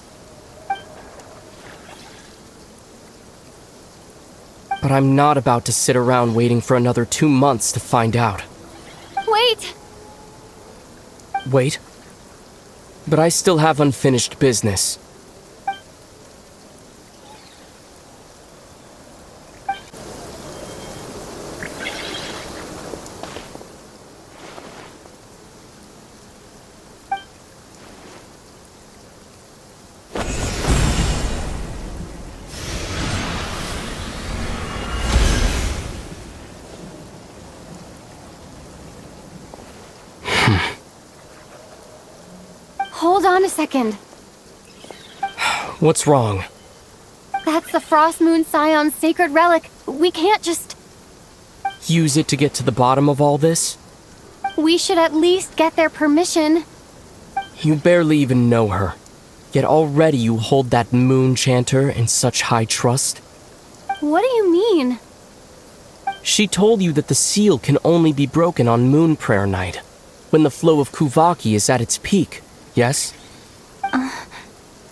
But I'm not about to sit around waiting for another 2 months to find out. Wait! Wait? But I still have unfinished business. Hold on a second. What's wrong? That's the Frost Moon Scion's sacred relic. We can't just... Use it to get to the bottom of all this? We should at least get their permission. You barely even know her. Yet already you hold that moon chanter in such high trust. What do you mean? She told you that the seal can only be broken on Moon Prayer Night, when the flow of Kuvaki is at its peak, yes?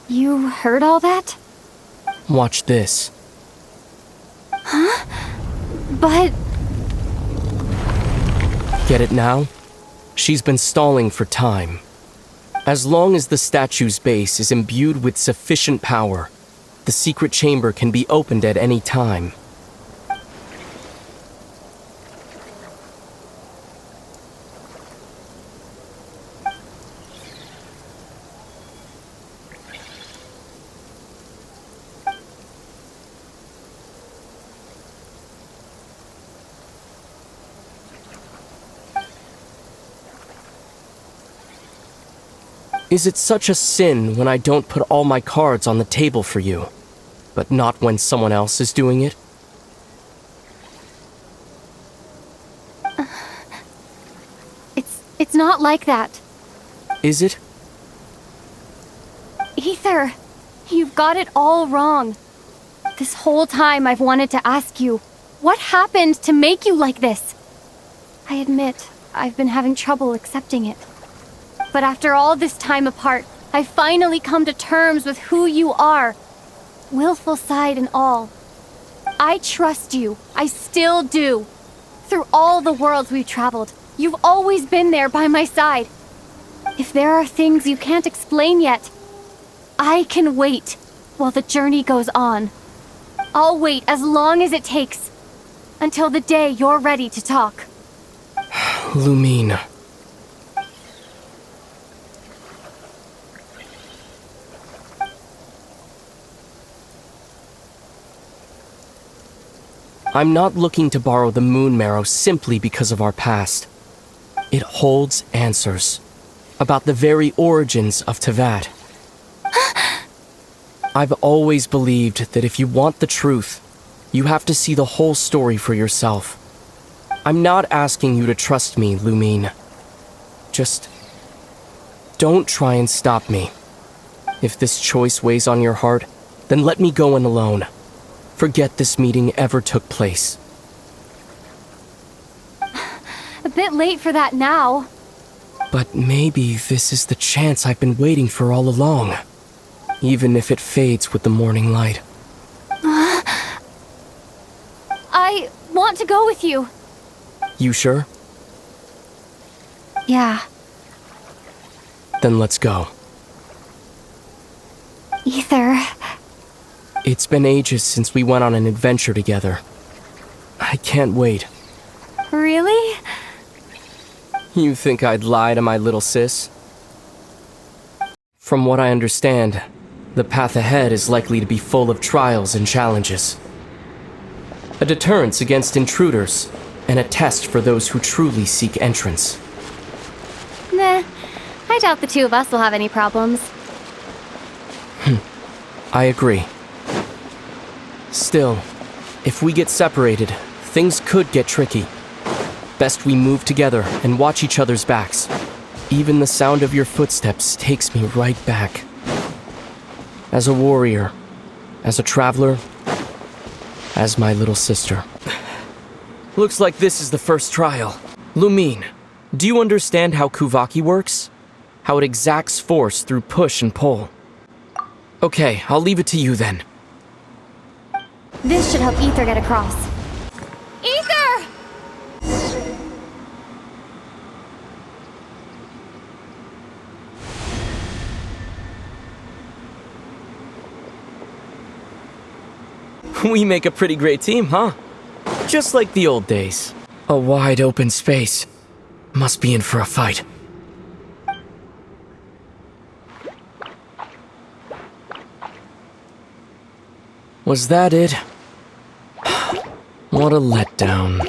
You heard all that? Watch this. Huh? But... Get it now? She's been stalling for time. As long as the statue's base is imbued with sufficient power, the secret chamber can be opened at any time. Is it such a sin when I don't put all my cards on the table for you, but not when someone else is doing it? It's not not like that. Is it? Ether, you've got it all wrong. This whole time I've wanted to ask you, what happened to make you like this? I admit, I've been having trouble accepting it. But after all this time apart, I've finally come to terms with who you are. Willful side and all. I trust you. I still do. Through all the worlds we've traveled, you've always been there by my side. If there are things you can't explain yet, I can wait while the journey goes on. I'll wait as long as it takes, until the day you're ready to talk. Lumine. I'm not looking to borrow the moon marrow simply because of our past. It holds answers about the very origins of Teyvat. I've always believed that if you want the truth, you have to see the whole story for yourself. I'm not asking you to trust me, Lumine. Just don't try and stop me. If this choice weighs on your heart, then let me go in alone. Forget this meeting ever took place. A bit late for that now. But maybe this is the chance I've been waiting for all along. Even if it fades with the morning light. I want to go with you. You sure? Yeah. Then let's go. Ether. It's been ages since we went on an adventure together. I can't wait. Really? You think I'd lie to my little sis? From what I understand, the path ahead is likely to be full of trials and challenges. A deterrence against intruders, and a test for those who truly seek entrance. Nah, I doubt the two of us will have any problems. I agree. Still, if we get separated, things could get tricky. Best we move together and watch each other's backs. Even the sound of your footsteps takes me right back. As a warrior, as a traveler, as my little sister. Looks like this is the first trial. Lumine, do you understand how Kuvaki works? How it exacts force through push and pull? Okay, I'll leave it to you then. This should help Ether get across. Ether! We make a pretty great team, huh? Just like the old days. A wide open space. Must be in for a fight. Was that it? What a letdown.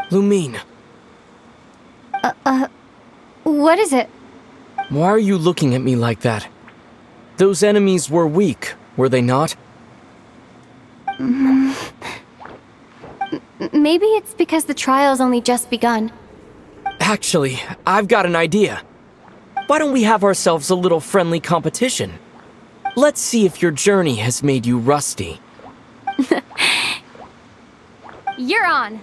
Lumine. What is it? Why are you looking at me like that? Those enemies were weak, were they not? Maybe it's because the trial's only just begun. Actually, I've got an idea. Why don't we have ourselves a little friendly competition? Let's see if your journey has made you rusty. You're on.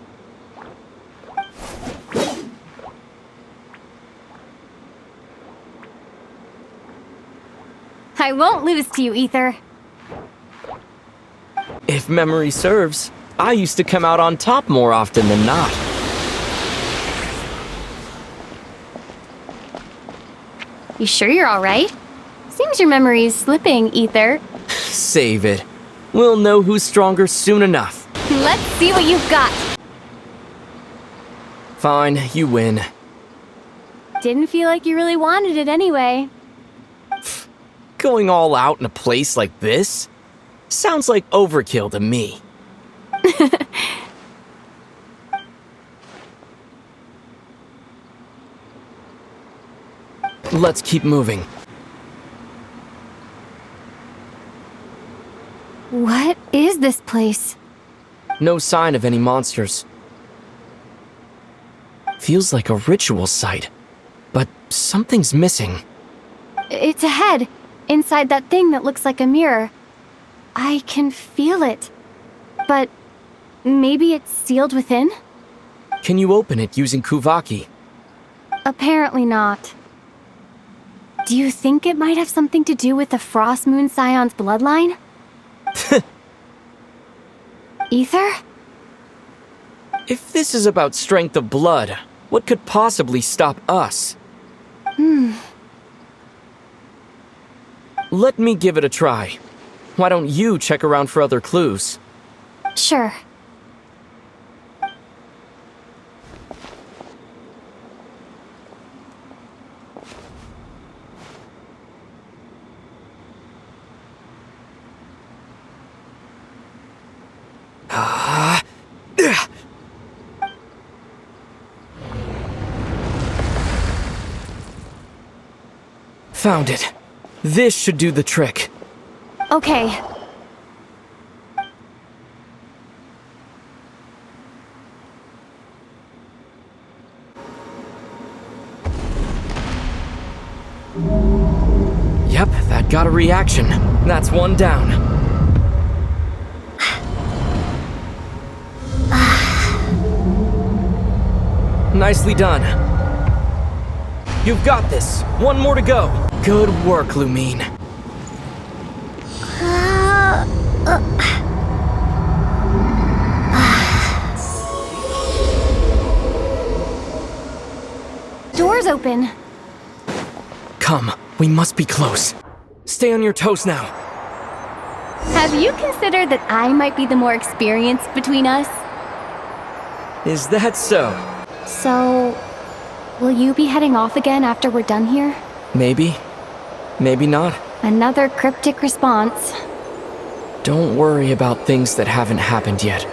I won't lose to you, Ether. If memory serves, I used to come out on top more often than not. You sure you're alright? Seems your memory's slipping, Ether. Save it. We'll know who's stronger soon enough. Let's see what you've got. Fine, you win. Didn't feel like you really wanted it anyway. Going all out in a place like this? Sounds like overkill to me. Let's keep moving. place. No sign of any monsters. Feels like a ritual site, but something's missing. It's ahead, inside that thing that looks like a mirror. I can feel it. But maybe it's sealed within? Can you open it using Kuvaki? Apparently not. Do you think it might have something to do with the Frost Moon Scion's bloodline? Ether? If this is about strength of blood, what could possibly stop us? Let me give it a try. Why don't you check around for other clues? Sure. Found it. This should do the trick. Okay. Yep, that got a reaction. That's one down. Nicely done. You've got this. One more to go. Good work, Lumine. Door's open. Come, we must be close. Stay on your toes now. Have you considered that I might be the more experienced between us? Is that so? So, will you be heading off again after we're done here? Maybe. Maybe not. Another cryptic response. Don't worry about things that haven't happened yet.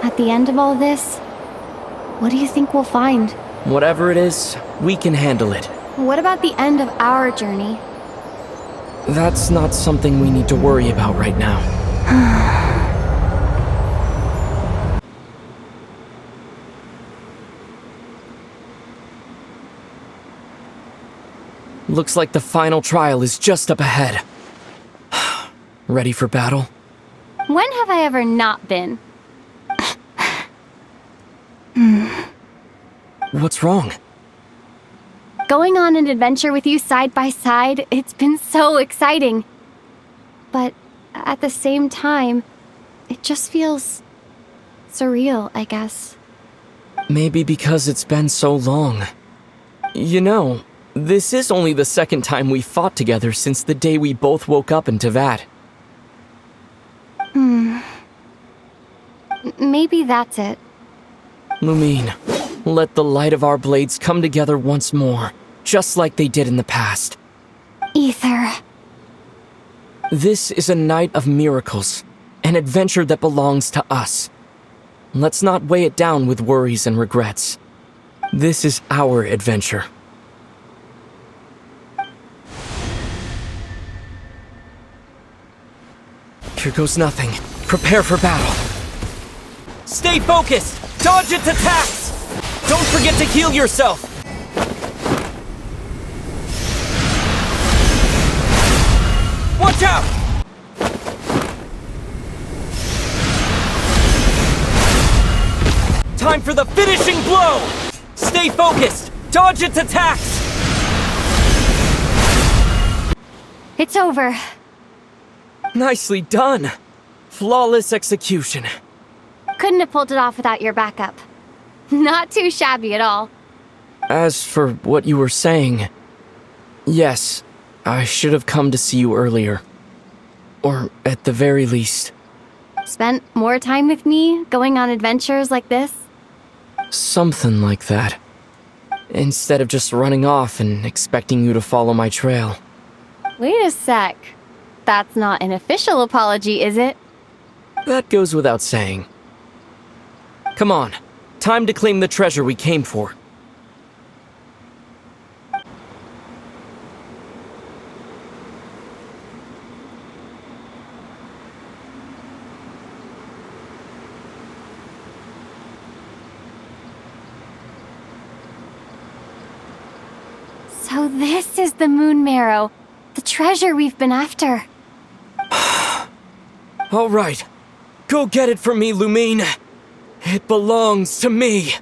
At the end of all this, what do you think we'll find? Whatever it is, we can handle it. What about the end of our journey? That's not something we need to worry about right now. Looks like the final trial is just up ahead. Ready for battle? When have I ever not been? What's wrong? Going on an adventure with you side by side, it's been so exciting. But at the same time, it just feels surreal, I guess. Maybe because it's been so long. You know, this is only the second time we fought together since the day we both woke up in Teyvat. Maybe that's it. Lumine, let the light of our blades come together once more, just like they did in the past. Ether. This is a night of miracles, an adventure that belongs to us. Let's not weigh it down with worries and regrets. This is our adventure. Here goes nothing. Prepare for battle. Stay focused! Dodge its attacks! Don't forget to heal yourself! Watch out! Time for the finishing blow! Stay focused! Dodge its attacks! It's over. Nicely done! Flawless execution. Couldn't have pulled it off without your backup. Not too shabby at all. As for what you were saying, yes, I should have come to see you earlier. Or at the very least. Spent more time with me, going on adventures like this? Something like that. Instead of just running off and expecting you to follow my trail. Wait a sec. That's not an official apology, is it? That goes without saying. Come on, time to claim the treasure we came for. So this is the moon marrow, the treasure we've been after. All right. Go get it for me, Lumine. It belongs to me.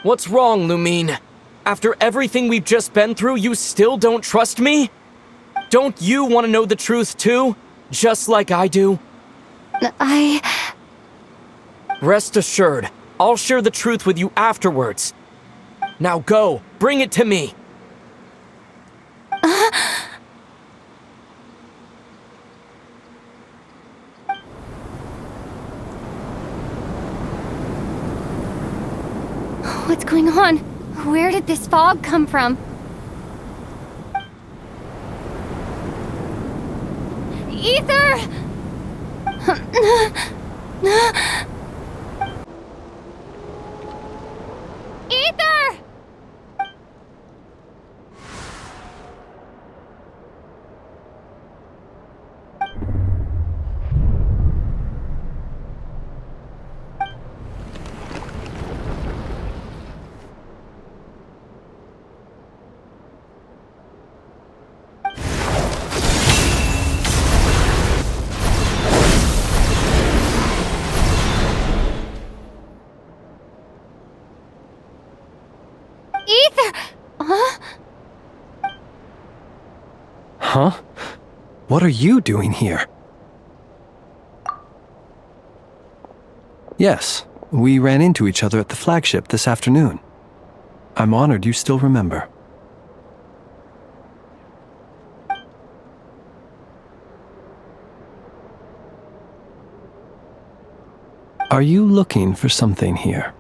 What's wrong, Lumine? After everything we've just been through, you still don't trust me? Don't you want to know the truth too? Just like I do? Rest assured, I'll share the truth with you afterwards. Now go, bring it to me. What's going on? Where did this fog come from? Ether! Ether! Huh? What are you doing here? Yes, we ran into each other at the flagship this afternoon. I'm honored you still remember. Are you looking for something here?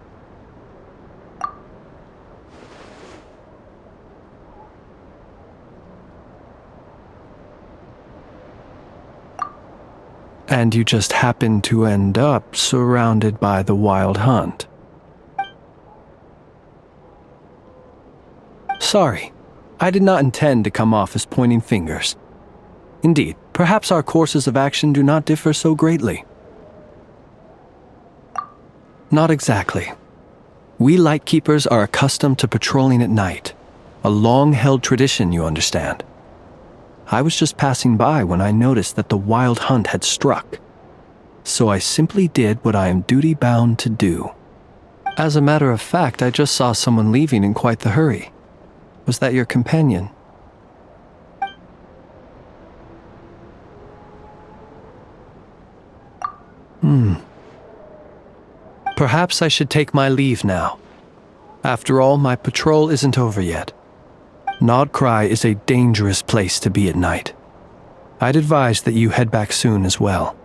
And you just happened to end up surrounded by the Wild Hunt. Sorry, I did not intend to come off as pointing fingers. Indeed, perhaps our courses of action do not differ so greatly. Not exactly. We Lightkeepers are accustomed to patrolling at night. A long-held tradition, you understand. I was just passing by when I noticed that the Wild Hunt had struck. So I simply did what I am duty-bound to do. As a matter of fact, I just saw someone leaving in quite the hurry. Was that your companion? Perhaps I should take my leave now. After all, my patrol isn't over yet. Krai is a dangerous place to be at night. I'd advise that you head back soon as well.